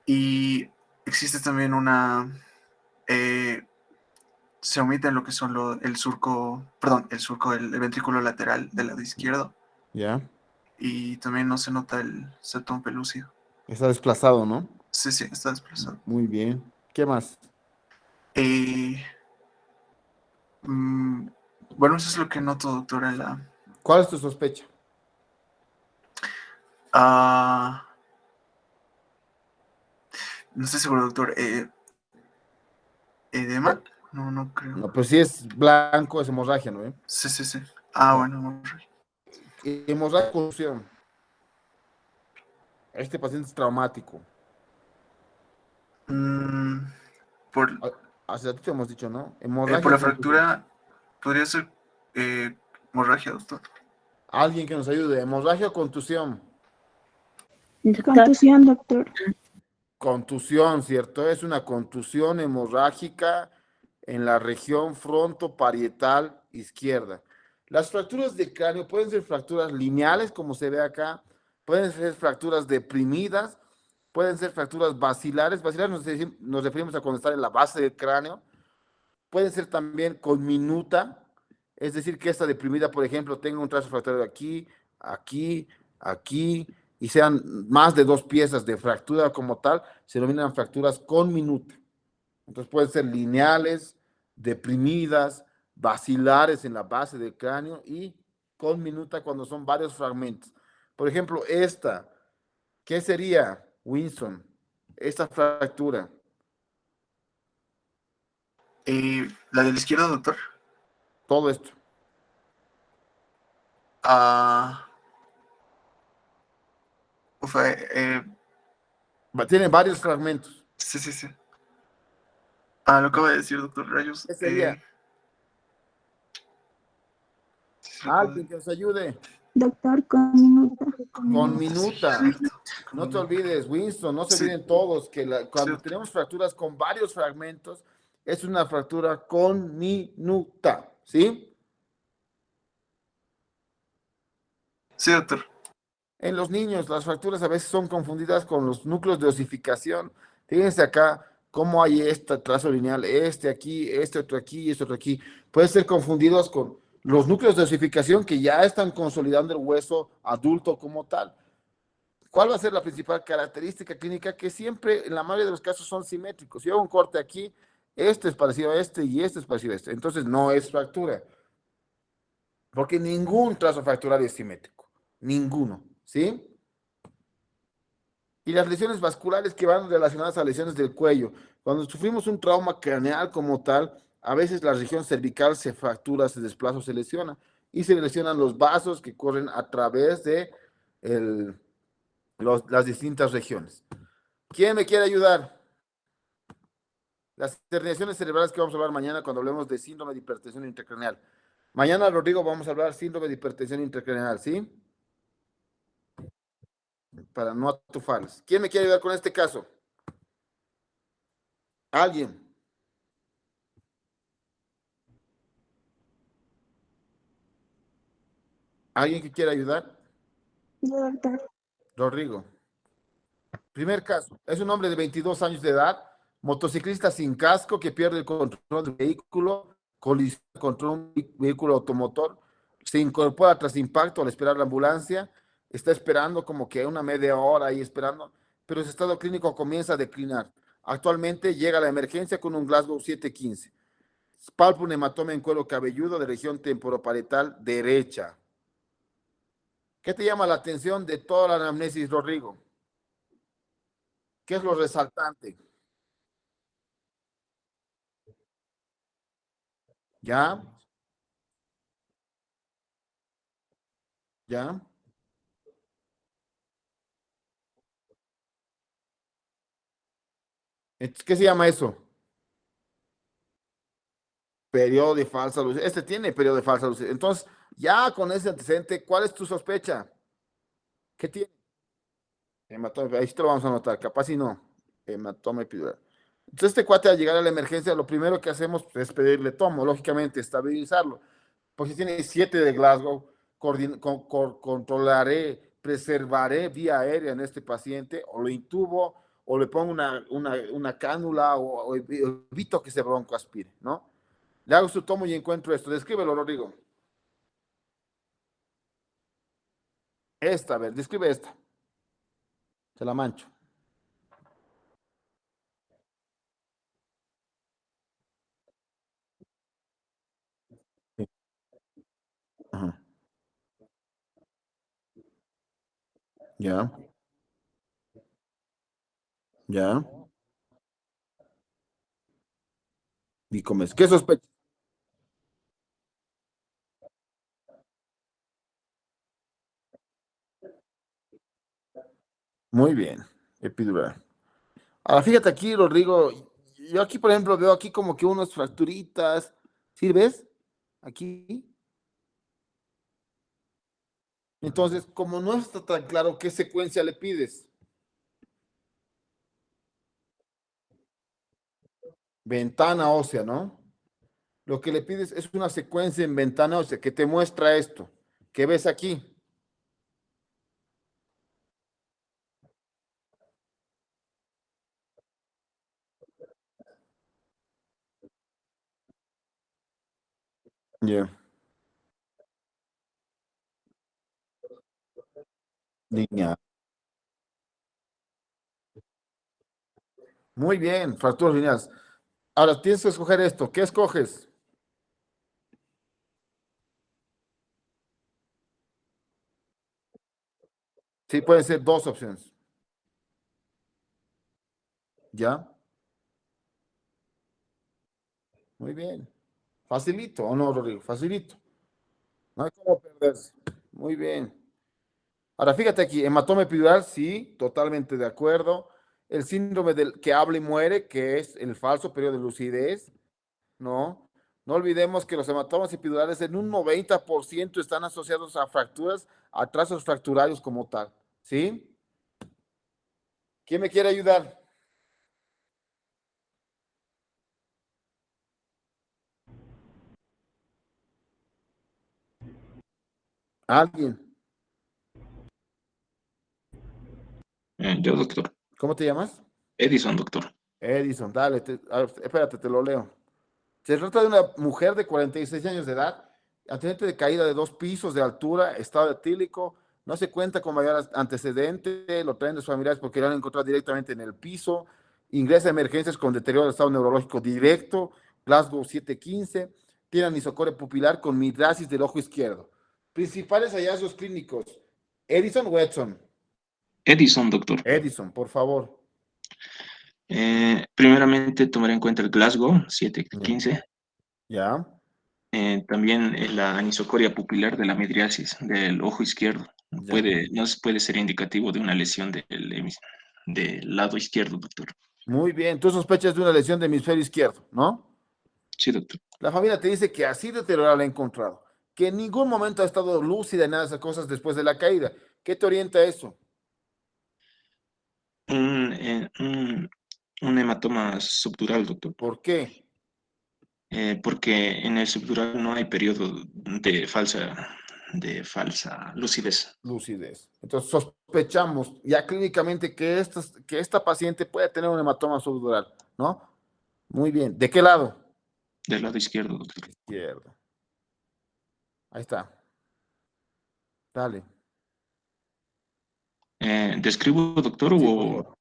Y existe también se omite lo que son el surco, el ventrículo lateral del lado izquierdo. Ya. Y también no se nota el septum pelúcido. Está desplazado, ¿no? Sí, sí, está desplazado. Muy bien. ¿Qué más? Bueno, eso es lo que noto, doctor, en la... ¿Cuál es tu sospecha? No estoy seguro, doctor. ¿Edema? No creo. No, pues si es blanco, es hemorragia, ¿no? Sí, sí, sí. Bueno, hemorragia. Hemorragia con contusión. Este paciente es traumático. Hace ti te hemos dicho, ¿no? Hemorragia Por la con contusión. fractura, podría ser hemorragia, doctor. Alguien que nos ayude. Hemorragia o contusión. Contusión, doctor. Contusión, ¿cierto? Es una contusión hemorrágica en la región frontoparietal izquierda. Las fracturas de cráneo pueden ser fracturas lineales, como se ve acá, pueden ser fracturas deprimidas, pueden ser fracturas basilares. Basilares nos referimos a cuando está en la base del cráneo. Pueden ser también con minuta, es decir, que esta deprimida, por ejemplo, tenga un trazo fracturado aquí, aquí, aquí, y sean más de 2 piezas de fractura como tal, se denominan fracturas con minuta. Entonces pueden ser lineales, deprimidas, basilares en la base del cráneo y con minuta cuando son varios fragmentos. Por ejemplo, esta, ¿qué sería, Winston? Esta fractura. ¿La de la izquierda, doctor? Todo esto. Tiene varios fragmentos. Sí, sí, sí. Lo acaba de decir, doctor Rayos. ¿Qué sería? Alguien que nos ayude. Doctor, con minuta. Con minuta. No te olvides, Winston, no se olviden todos que cuando tenemos fracturas con varios fragmentos, es una fractura con minuta, ¿sí? Sí, doctor. En los niños, las fracturas a veces son confundidas con los núcleos de osificación. Fíjense acá cómo hay este trazo lineal, este aquí, este otro aquí y este otro aquí. Pueden ser confundidos con los núcleos de osificación que ya están consolidando el hueso adulto como tal. ¿Cuál va a ser la principal característica clínica? Que siempre, en la mayoría de los casos, son simétricos. Si hago un corte aquí, este es parecido a este y este es parecido a este. Entonces, no es fractura. Porque ningún trazo fractural es simétrico. Ninguno. ¿Sí? Y las lesiones vasculares que van relacionadas a lesiones del cuello. Cuando sufrimos un trauma craneal como tal, a veces la región cervical se fractura, se desplaza o se lesiona. Y se lesionan los vasos que corren a través de las distintas regiones. ¿Quién me quiere ayudar? Las herniaciones cerebrales que vamos a hablar mañana cuando hablemos de síndrome de hipertensión intracraneal. Mañana, Rodrigo, vamos a hablar síndrome de hipertensión intracraneal, ¿sí? Para no atufarles. ¿Quién me quiere ayudar con este caso? ¿Alguien? ¿Alguien que quiera ayudar? Yo, doctor. Rodrigo. Primer caso, es un hombre de 22 años de edad, motociclista sin casco que pierde el control del vehículo, colisiona contra un vehículo automotor, se incorpora tras impacto al esperar la ambulancia, está esperando como que una media hora ahí esperando, pero su estado clínico comienza a declinar. Actualmente llega a la emergencia con un Glasgow 715. Palpa un hematoma en cuero cabelludo de región temporoparietal derecha. ¿Qué te llama la atención de toda la anamnesis, Rodrigo? ¿Qué es lo resaltante? ¿Ya? ¿Ya? ¿Qué se llama eso? Periodo de falsa luz. Este tiene periodo de falsa luz. Entonces, ya con ese antecedente, ¿cuál es tu sospecha? ¿Qué tiene? Hematoma, ahí sí te lo vamos a anotar, capaz si no. Hematoma epidural. Entonces, este cuate al llegar a la emergencia, lo primero que hacemos es pedirle tomo, lógicamente, estabilizarlo. Porque si tiene 7 de Glasgow, controlaré, preservaré vía aérea en este paciente, o lo intubo, o le pongo una cánula, o evito que se broncoaspire, ¿no? Le hago su tomo y encuentro esto. Descríbelo, Rodrigo. Esta, a ver, describe esta. Se la mancho. Sí. Ajá. Ya. Ya. Y comes. ¿Qué sospecha? Muy bien. Epidural. Ahora, fíjate aquí, Rodrigo. Yo aquí, por ejemplo, veo aquí como que unas fracturitas. ¿Sí ves? Aquí. Entonces, como no está tan claro qué secuencia le pides. Ventana ósea, ¿no? Lo que le pides es una secuencia en ventana ósea que te muestra esto. ¿Qué ves aquí? Ya. Línea. Muy bien, fracturas lineales. Ahora tienes que escoger esto. ¿Qué escoges? Sí, pueden ser dos opciones. ¿Ya? Muy bien. Facilito, ¿o no, Rodrigo? Facilito. No hay cómo perderse. Muy bien. Ahora, fíjate aquí, hematoma epidural, sí, totalmente de acuerdo. El síndrome del que habla y muere, que es el falso periodo de lucidez, ¿no? No olvidemos que los hematomas epidurales en un 90% están asociados a fracturas, a trazos fracturarios como tal, ¿sí? ¿Quién me quiere ayudar? ¿Alguien? Yo, doctor. ¿Cómo te llamas? Edison, doctor. Edison, dale, a ver, espérate, te lo leo. Se trata de una mujer de 46 años de edad, antecedente de caída de 2 pisos de altura, estado etílico, no se cuenta con mayor antecedente, lo traen de sus familiares porque lo han encontrado directamente en el piso, ingresa a emergencias con deterioro del estado neurológico directo, Glasgow 715, tiene anisocoria pupilar con midrasis del ojo izquierdo. Principales hallazgos clínicos, Edison o Edson. Edison, doctor. Edison, por favor. Primeramente, tomar en cuenta el Glasgow 715. Ya. También la anisocoria pupilar de la midriasis del ojo izquierdo. No puede ser indicativo de una lesión del lado izquierdo, doctor. Muy bien, tú sospechas de una lesión del hemisferio izquierdo, ¿no? Sí, doctor. La familia te dice que así deteriorada la ha encontrado, que en ningún momento ha estado lúcida en nada de esas cosas después de la caída. ¿Qué te orienta eso? Un hematoma subdural, doctor. ¿Por qué? Porque en el subdural no hay periodo de falsa de falsa lucidez. Lucidez. Entonces sospechamos ya clínicamente que esta paciente puede tener un hematoma subdural, ¿no? Muy bien. ¿De qué lado? Del lado izquierdo, doctor. Izquierdo. Ahí está. Dale. ¿Describo, doctor, Sí, por o...? favor.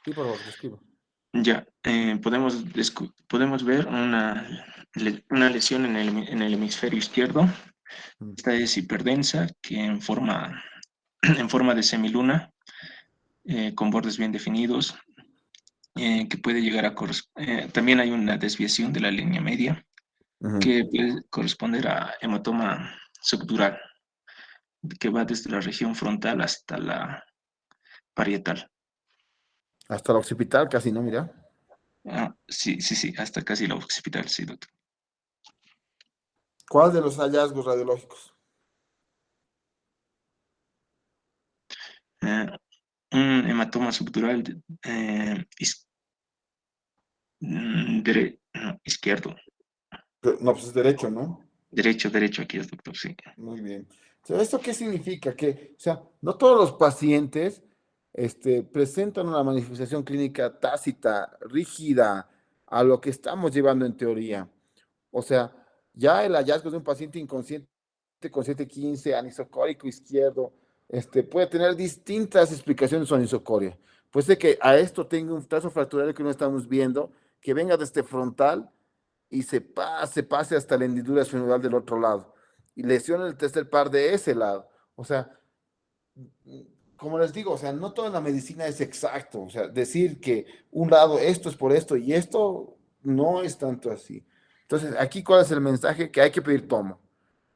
Sí, por favor, describo. Ya, podemos ver una lesión en el hemisferio izquierdo. Esta es hiperdensa, que en forma de semiluna, con bordes bien definidos, que puede llegar a también hay una desviación de la línea media, que puede corresponder a hematoma subdural, que va desde la región frontal hasta la parietal. Hasta la occipital, casi, ¿no? Mira. Sí, hasta casi la occipital, sí, doctor. ¿Cuál de los hallazgos radiológicos? Un hematoma subdural izquierdo. No, pues es derecho, ¿no? Derecho aquí es, doctor, sí. Muy bien. O sea, ¿esto qué significa? Que, o sea, no todos los pacientes presentan una manifestación clínica tácita, rígida, a lo que estamos llevando en teoría. O sea, ya el hallazgo de un paciente inconsciente con 715, anisocórico izquierdo, puede tener distintas explicaciones su anisocoria. Puede ser que a esto tenga un trazo fractural que no estamos viendo, que venga desde frontal y se pase hasta la hendidura esfenoidal del otro lado y lesiona el tercer par de ese lado. O sea, como les digo, o sea, no toda la medicina es exacto. O sea, decir que un lado esto es por esto y esto no es tanto así. Entonces, aquí, ¿cuál es el mensaje? Que hay que pedir tomo.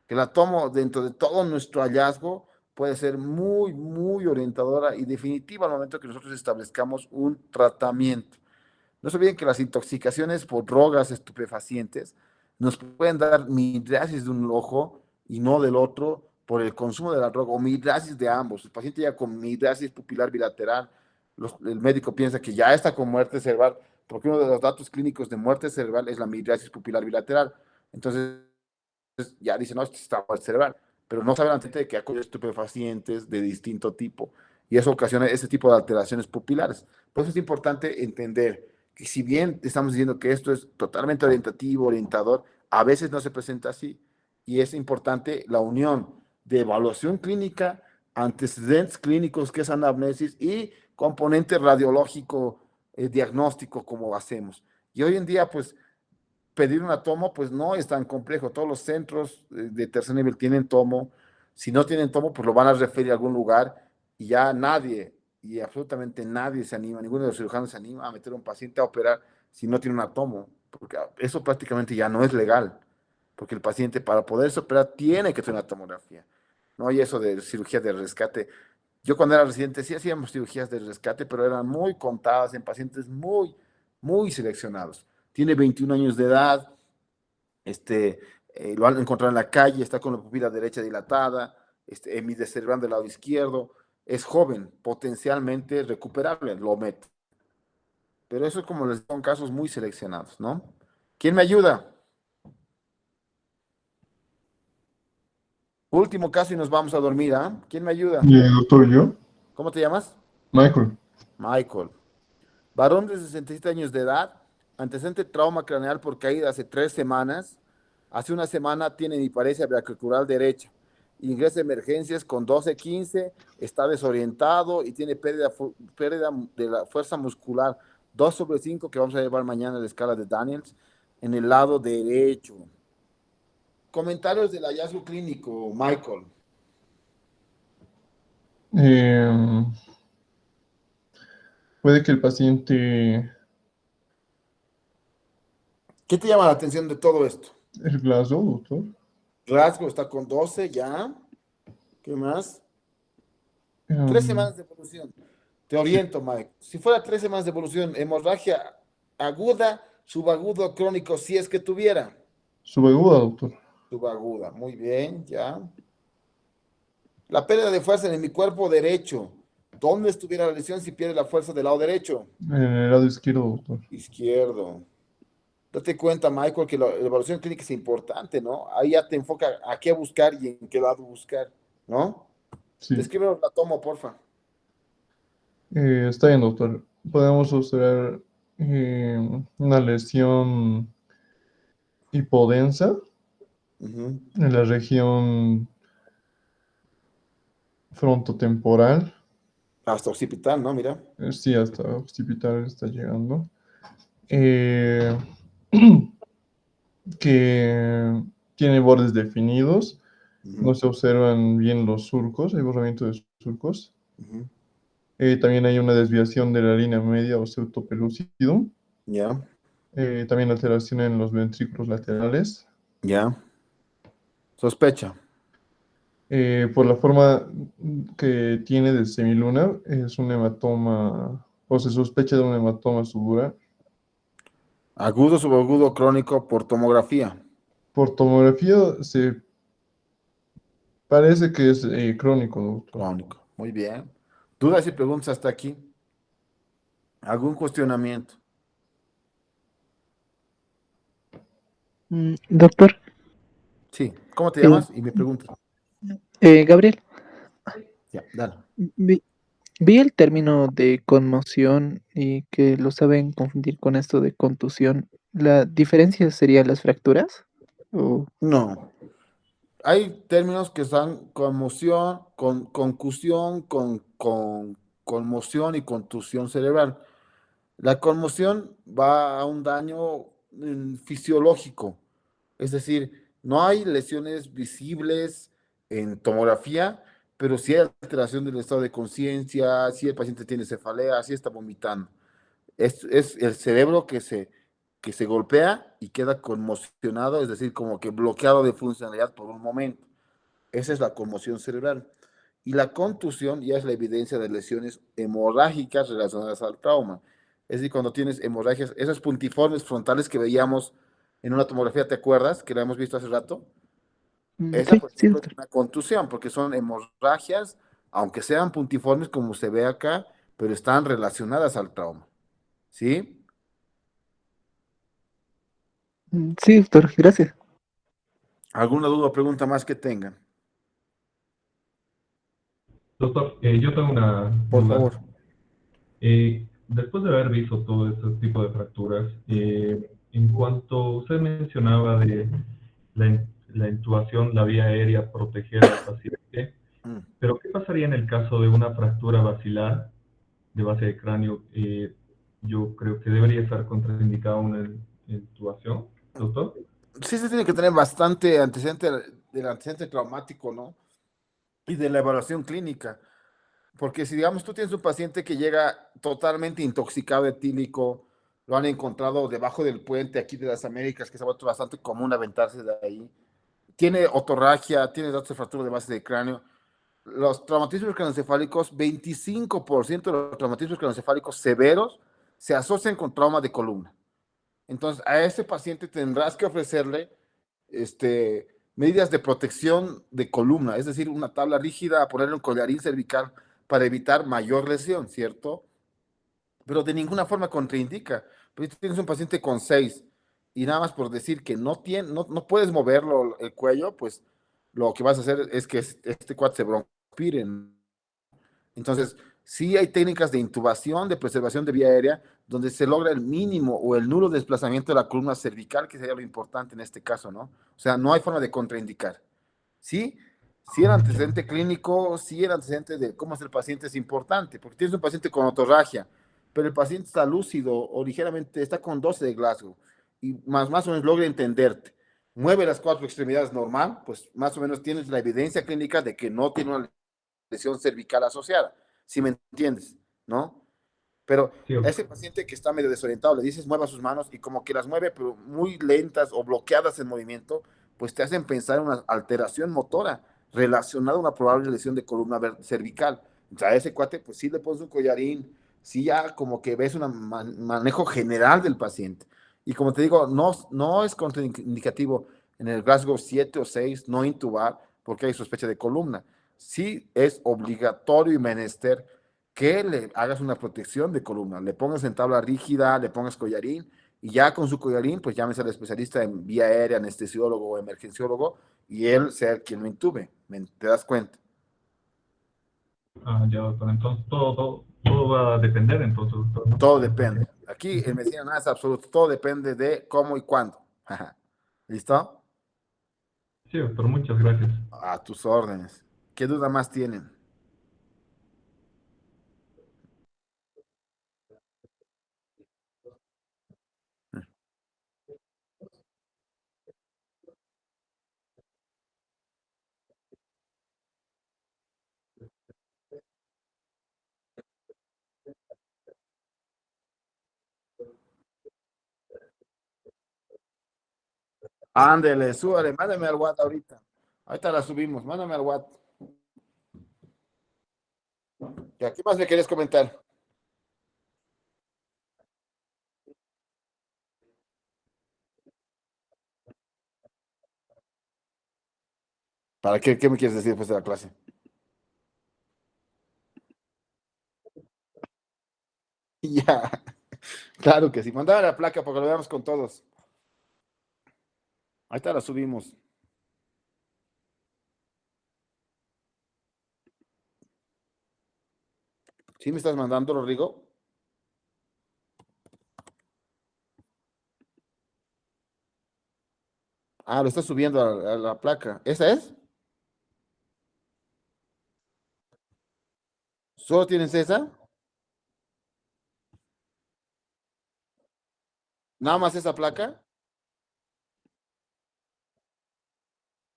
Que la tomo dentro de todo nuestro hallazgo puede ser muy, muy orientadora y definitiva al momento que nosotros establezcamos un tratamiento. No se olviden que las intoxicaciones por drogas estupefacientes nos pueden dar midriasis de un ojo y no del otro por el consumo de la droga, o midriasis de ambos. El paciente ya con midriasis pupilar bilateral, el médico piensa que ya está con muerte cerebral, porque uno de los datos clínicos de muerte cerebral es la midriasis pupilar bilateral. Entonces, ya dice, no, esto está muerte cerebral, pero no saben antes de que hay estupefacientes de distinto tipo, y eso ocasiona ese tipo de alteraciones pupilares. Por eso es importante entender que si bien estamos diciendo que esto es totalmente orientativo, orientador, a veces no se presenta así, y es importante la unión de evaluación clínica, antecedentes clínicos, que es anamnesis, y componente radiológico, diagnóstico, como hacemos. Y hoy en día, pues, pedir una tomo, pues no es tan complejo. Todos los centros de tercer nivel tienen tomo. Si no tienen tomo, pues lo van a referir a algún lugar y ya nadie, y absolutamente nadie se anima, ninguno de los cirujanos se anima a meter a un paciente a operar si no tiene una tomo, porque eso prácticamente ya no es legal, porque el paciente para poderse operar tiene que tener una tomografía. No hay eso de cirugía de rescate. Yo cuando era residente sí hacíamos cirugías de rescate, pero eran muy contadas en pacientes muy, muy seleccionados. Tiene 21 años de edad, lo han encontrado en la calle, está con la pupila derecha dilatada, hemidecerebral del lado izquierdo, es joven, potencialmente recuperable, lo mete. Pero eso es como les son casos muy seleccionados, ¿no? ¿Quién me ayuda? Último caso y nos vamos a dormir, ¿ah? ¿Quién me ayuda? Doctor, ¿yo? ¿Cómo te llamas? Michael. Michael. Varón de 67 años de edad, antecedente trauma craneal por caída hace 3 semanas. Hace una semana tiene hiparesia brachiocrural derecha. Ingresa a emergencias con 12-15, está desorientado y tiene pérdida de la fuerza muscular 2/5, que vamos a llevar mañana a la escala de Daniels, en el lado derecho. Comentarios del hallazgo clínico, Michael. Puede que el paciente... ¿Qué te llama la atención de todo esto? ¿El Glasgow, doctor? Glasgow está con 12 ya. ¿Qué más? 3 semanas de evolución. Te oriento, Mike. Si fuera 3 semanas de evolución, hemorragia aguda, subagudo, crónico, si es que tuviera. Subaguda, doctor. Subaguda, muy bien, ya. La pérdida de fuerza en mi cuerpo derecho. ¿Dónde estuviera la lesión si pierde la fuerza del lado derecho? En el lado izquierdo, doctor. Izquierdo. Date cuenta, Michael, que la evaluación clínica es importante, ¿no? Ahí ya te enfoca a qué buscar y en qué lado buscar, ¿no? Sí. Describe la tomo, porfa. Está bien, doctor. Podemos observar una lesión hipodensa Ujú. en la región frontotemporal. Hasta occipital, ¿no? Mira. Sí, hasta occipital está llegando. Eh, que tiene bordes definidos. No se observan bien los surcos, hay borramiento de surcos. Ujú. También hay una desviación de la línea media o pseudopelúcido. Ya, También alteración en los ventrículos laterales. ya. Sospecha. Por la forma que tiene de semiluna, es un hematoma, o se sospecha de un hematoma subural. Agudo, subagudo, crónico por tomografía. Por tomografía se parece que es crónico, doctor. Crónico. Muy bien. ¿Dudas y preguntas hasta aquí? ¿Algún cuestionamiento? Doctor, Sí. ¿Cómo te llamas? Y me preguntas. Gabriel, Ya, dale. vi el término de conmoción y que lo saben confundir con esto de contusión. ¿La diferencia sería las fracturas? ¿O No. Hay términos que están conmoción, concusión, conmoción y contusión cerebral. La conmoción va a un daño fisiológico, es decir, no hay lesiones visibles en tomografía, pero sí hay alteración del estado de conciencia, si el paciente tiene cefalea, si está vomitando. Es el cerebro que se golpea y queda conmocionado, es decir, como que bloqueado de funcionalidad por un momento. Esa es la conmoción cerebral. Y la contusión ya es la evidencia de lesiones hemorrágicas relacionadas al trauma. Es decir, cuando tienes hemorragias, esos puntiformes frontales que veíamos en una tomografía, ¿te acuerdas? Que la hemos visto hace rato. Esa, sí, por sí, ejemplo, es doctor. una contusión, porque son hemorragias, aunque sean puntiformes como se ve acá, pero están relacionadas al trauma. ¿Sí? Sí, doctor, gracias. ¿Alguna duda o pregunta más que tengan? Doctor, yo tengo una Por duda. favor. Después de haber visto todo este tipo de fracturas, en cuanto usted mencionaba de la intubación, la vía aérea, proteger al paciente, pero ¿qué pasaría en el caso de una fractura basilar de base de cráneo? Yo creo que debería estar contraindicada una intubación, doctor. Sí se tiene que tener bastante antecedente del antecedente traumático, ¿no? Y de la evaluación clínica. Porque si, digamos, tú tienes un paciente que llega totalmente intoxicado etílico, lo han encontrado debajo del puente aquí de las Américas, que se ha vuelto bastante común aventarse de ahí. Tiene otorragia, tiene datos de fractura de base de cráneo. Los traumatismos craneoencefálicos, 25% de los traumatismos craneoencefálicos severos se asocian con trauma de columna. Entonces, a ese paciente tendrás que ofrecerle medidas de protección de columna, es decir, una tabla rígida, ponerle un collarín cervical para evitar mayor lesión, ¿cierto? Pero de ninguna forma contraindica. Pero si tienes un paciente con 6 y nada más por decir que no puedes moverlo el cuello, pues lo que vas a hacer es que este cuate se broncoaspire. Entonces, sí hay técnicas de intubación, de preservación de vía aérea, donde se logra el mínimo o el nulo desplazamiento de la columna cervical, que sería lo importante en este caso, ¿no? O sea, no hay forma de contraindicar. Sí, sí el antecedente clínico, sí el antecedente de cómo es el paciente es importante, porque tienes un paciente con otorragia, pero el paciente está lúcido o ligeramente está con 12 de Glasgow y más o menos logra entenderte. Mueve las 4 extremidades normal, pues más o menos tienes la evidencia clínica de que no tiene una lesión cervical asociada, si me entiendes, ¿no? Pero Sí, a ese paciente que está medio desorientado le dices mueva sus manos y como que las mueve pero muy lentas o bloqueadas en movimiento, pues te hacen pensar en una alteración motora relacionada a una probable lesión de columna cervical. O sea, a ese cuate pues sí le pones un collarín, sí ya como que ves un manejo general del paciente. Y como te digo, no es contraindicativo en el Glasgow 7 o 6 no intubar porque hay sospecha de columna. Sí es obligatorio y menester que le hagas una protección de columna, le pongas en tabla rígida, le pongas collarín Y ya con su collarín, pues llámese al especialista en vía aérea, anestesiólogo o emergenciólogo, y él sea quien lo intube. ¿Te das cuenta? Ah, ya, doctor. Entonces todo va a depender, entonces, doctor, ¿no? Todo depende. Aquí en medicina nada es absoluto, todo depende de cómo y cuándo. ¿Listo? Sí, doctor, muchas gracias. A tus órdenes. ¿Qué duda más tienen? Ándele, súbale, mándame al WhatsApp ahorita. Ahorita la subimos, mándame al WhatsApp. ¿Y qué más me quieres comentar? ¿Para qué? ¿Qué me quieres decir después de la clase? Ya, claro que sí. Mandame la placa porque lo veamos con todos. Ahorita la subimos. ¿Sí me estás mandando, Rodrigo? Ah, lo estás subiendo a la placa. ¿Esa es? ¿Solo tienes esa? ¿Nada más esa placa?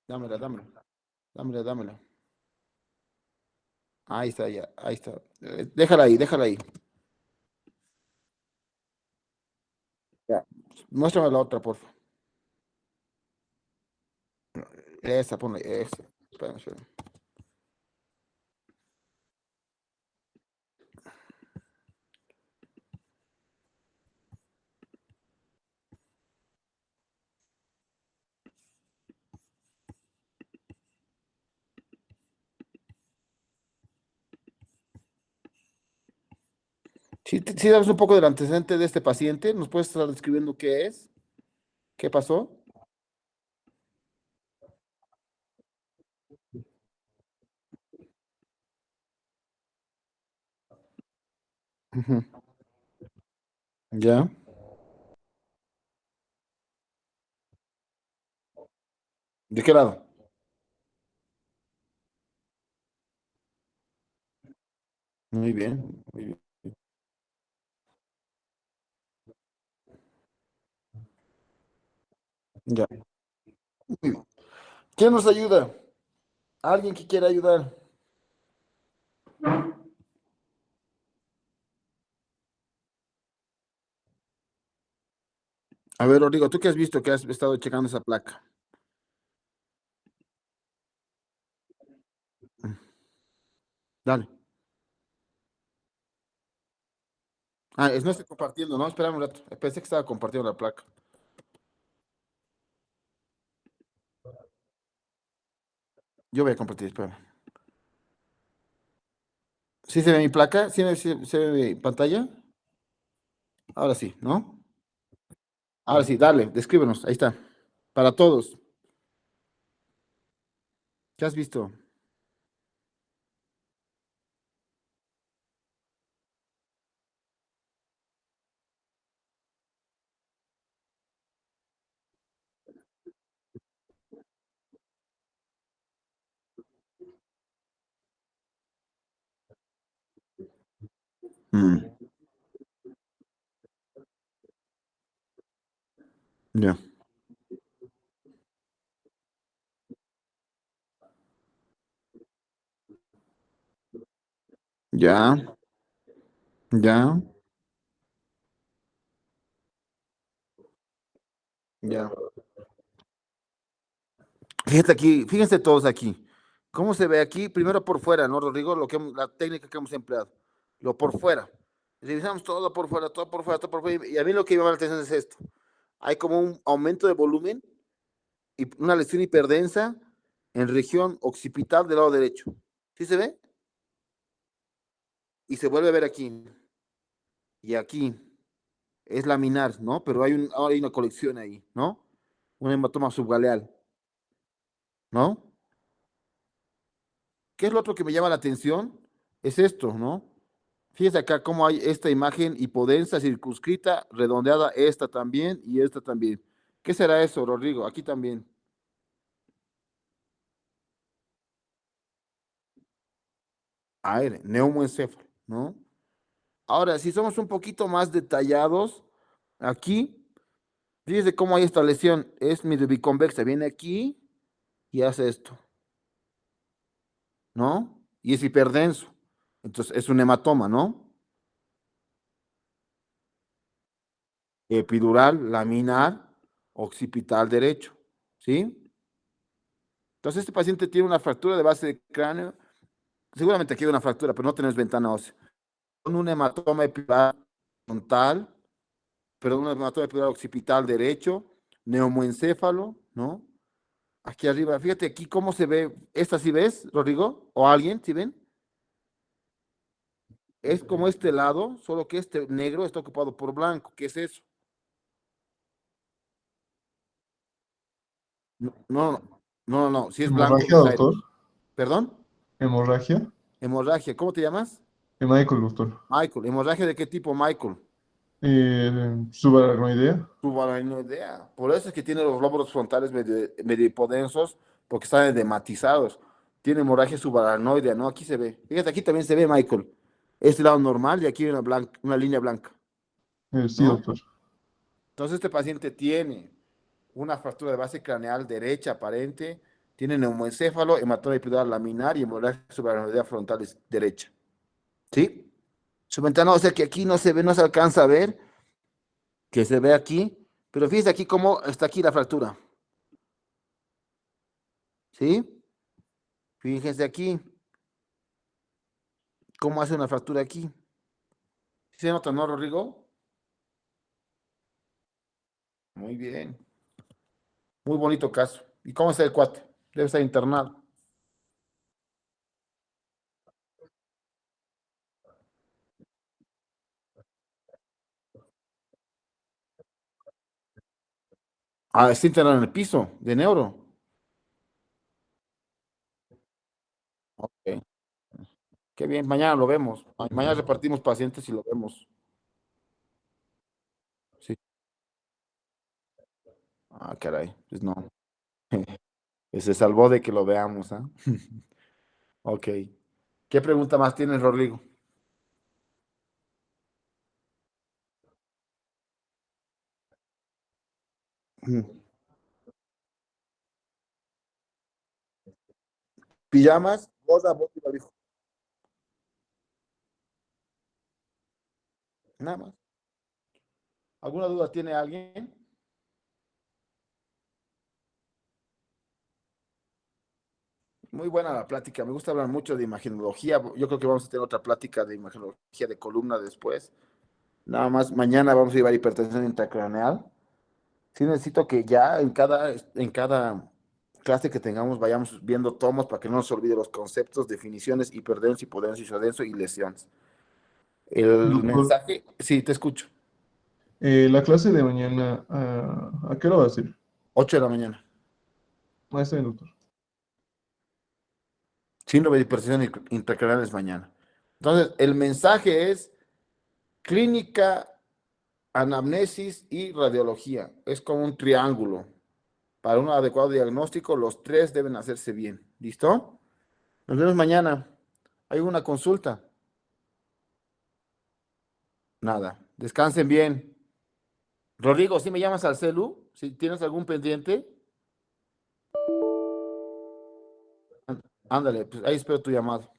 Dámela, dámela. Dámela, dámela. Ahí está, ya. Ahí está. Déjala ahí, déjala ahí. Ya. Muéstrame la otra, por favor. Esa, ponle, esa. Espérame, espérame. Sí, dabas un poco del antecedente de este paciente. ¿Nos puedes estar describiendo qué es? ¿Qué pasó? Ujú. Ya. ¿De qué lado? Muy bien, muy bien. Ya. Muy bien. ¿Quién nos ayuda? ¿Alguien que quiera ayudar? A ver, Rodrigo, ¿tú qué has visto que has estado checando esa placa? Dale. Ah, no estoy compartiendo, ¿no? Espérame un rato. Pensé que estaba compartiendo la placa. Yo voy a compartir, espera. ¿Sí se ve mi placa? ¿Sí se ve mi pantalla? Ahora sí, ¿no? Ahora sí, dale, descríbenos. Ahí está. Para todos. ¿Qué has visto? Mm, ya. Ya, ya, ya. Fíjate aquí, fíjense todos aquí. ¿Cómo se ve aquí? Primero por fuera, ¿no, Rodrigo? La técnica que hemos empleado. Lo por fuera. Revisamos todo por fuera, todo por fuera, todo por fuera. Y a mí lo que me llama la atención es esto. Hay como un aumento de volumen y una lesión hiperdensa en región occipital del lado derecho. ¿Sí se ve? Y se vuelve a ver aquí. Y aquí. es laminar, ¿no? Pero ahora hay una colección ahí, ¿no? Un hematoma subgaleal, ¿no? ¿Qué es lo otro que me llama la atención? Es esto, ¿no? Fíjese acá cómo hay esta imagen hipodensa, circunscrita, redondeada, esta también y esta también. ¿Qué será eso, Rodrigo? Aquí también. Aire, neumoencéfalo, ¿no? Ahora, si somos un poquito más detallados, aquí, fíjese cómo hay esta lesión. Es midriconvexa, viene aquí y hace esto, ¿no? Y es hiperdenso. Entonces, es un hematoma, ¿no? Epidural, laminar, occipital derecho, ¿sí? Entonces, este paciente tiene una fractura de base de cráneo. Seguramente aquí hay una fractura, pero no tenemos ventana ósea. Con un hematoma epidural frontal, perdón, un hematoma epidural occipital derecho, neumoencéfalo, ¿no? Aquí arriba, fíjate aquí cómo se ve. ¿Esta sí ves, Rodrigo? ¿O alguien, sí ven? Es como este lado, solo que este negro está ocupado por blanco. ¿Qué es eso? No, si es blanco, ¿Hemorragia, Misael. doctor? ¿Perdón? ¿Hemorragia? Hemorragia. ¿Cómo te llamas? Michael, doctor. Michael. ¿Hemorragia de qué tipo, Michael? Subaracnoidea. Subaracnoidea. Por eso es que tiene los lóbulos frontales medio hipodensos, porque están edematizados. Tiene hemorragia subaracnoidea, ¿no? Aquí se ve. Fíjate, aquí también se ve, Michael. Este lado normal y aquí hay una línea blanca, Sí, ¿no? doctor. Entonces, este paciente tiene una fractura de base craneal derecha aparente, tiene neumoencéfalo, hematoma epidural laminar y hemorragia subaracnoidea frontales derecha. ¿Sí? Su ventana, o sea que aquí no se ve, no se alcanza a ver, que se ve aquí, pero fíjese aquí cómo está aquí la fractura. ¿Sí? Fíjense aquí, cómo hace una fractura aquí. ¿Sí se nota, no, Rodrigo? Muy bien. Muy bonito caso. ¿Y cómo está el cuate? Debe estar internado. Ah, está internado en el piso de neuro. Ok. Qué bien, mañana lo vemos. Mañana repartimos pacientes y lo vemos. Sí. Ah, caray. Pues no. Se salvó de que lo veamos, ¿ah? Ok. ¿Qué pregunta más tienes, Rodrigo? Pijamas, boda, bota y barbijo. Nada más. ¿Alguna duda tiene alguien? Muy buena la plática. Me gusta hablar mucho de imagenología. Yo creo que vamos a tener otra plática de imagenología de columna después. Nada más, mañana vamos a llevar hipertensión intracraneal. Sí necesito que ya en cada clase que tengamos vayamos viendo tomos para que no nos olvide los conceptos, definiciones, hiperdenso, hipodenso, isodenso y lesiones. El Doctor, mensaje, sí, te escucho. la clase de mañana, ¿a qué hora va a ser? 8 de la mañana. Está bien, doctor. Síndrome de hipertensión intracraneal es mañana. Entonces, el mensaje es clínica, anamnesis y radiología. Es como un triángulo. Para un adecuado diagnóstico, los tres deben hacerse bien. ¿Listo? Nos vemos mañana. ¿Hay una consulta? Nada. Descansen bien. Rodrigo, ¿sí me llamas al celu? Si tienes algún pendiente, ándale, pues ahí espero tu llamado.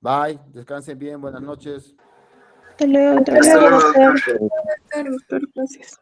Bye, descansen bien, buenas noches. Hasta luego, Hasta doctor. luego, doctor. Doctor. Doctor, gracias.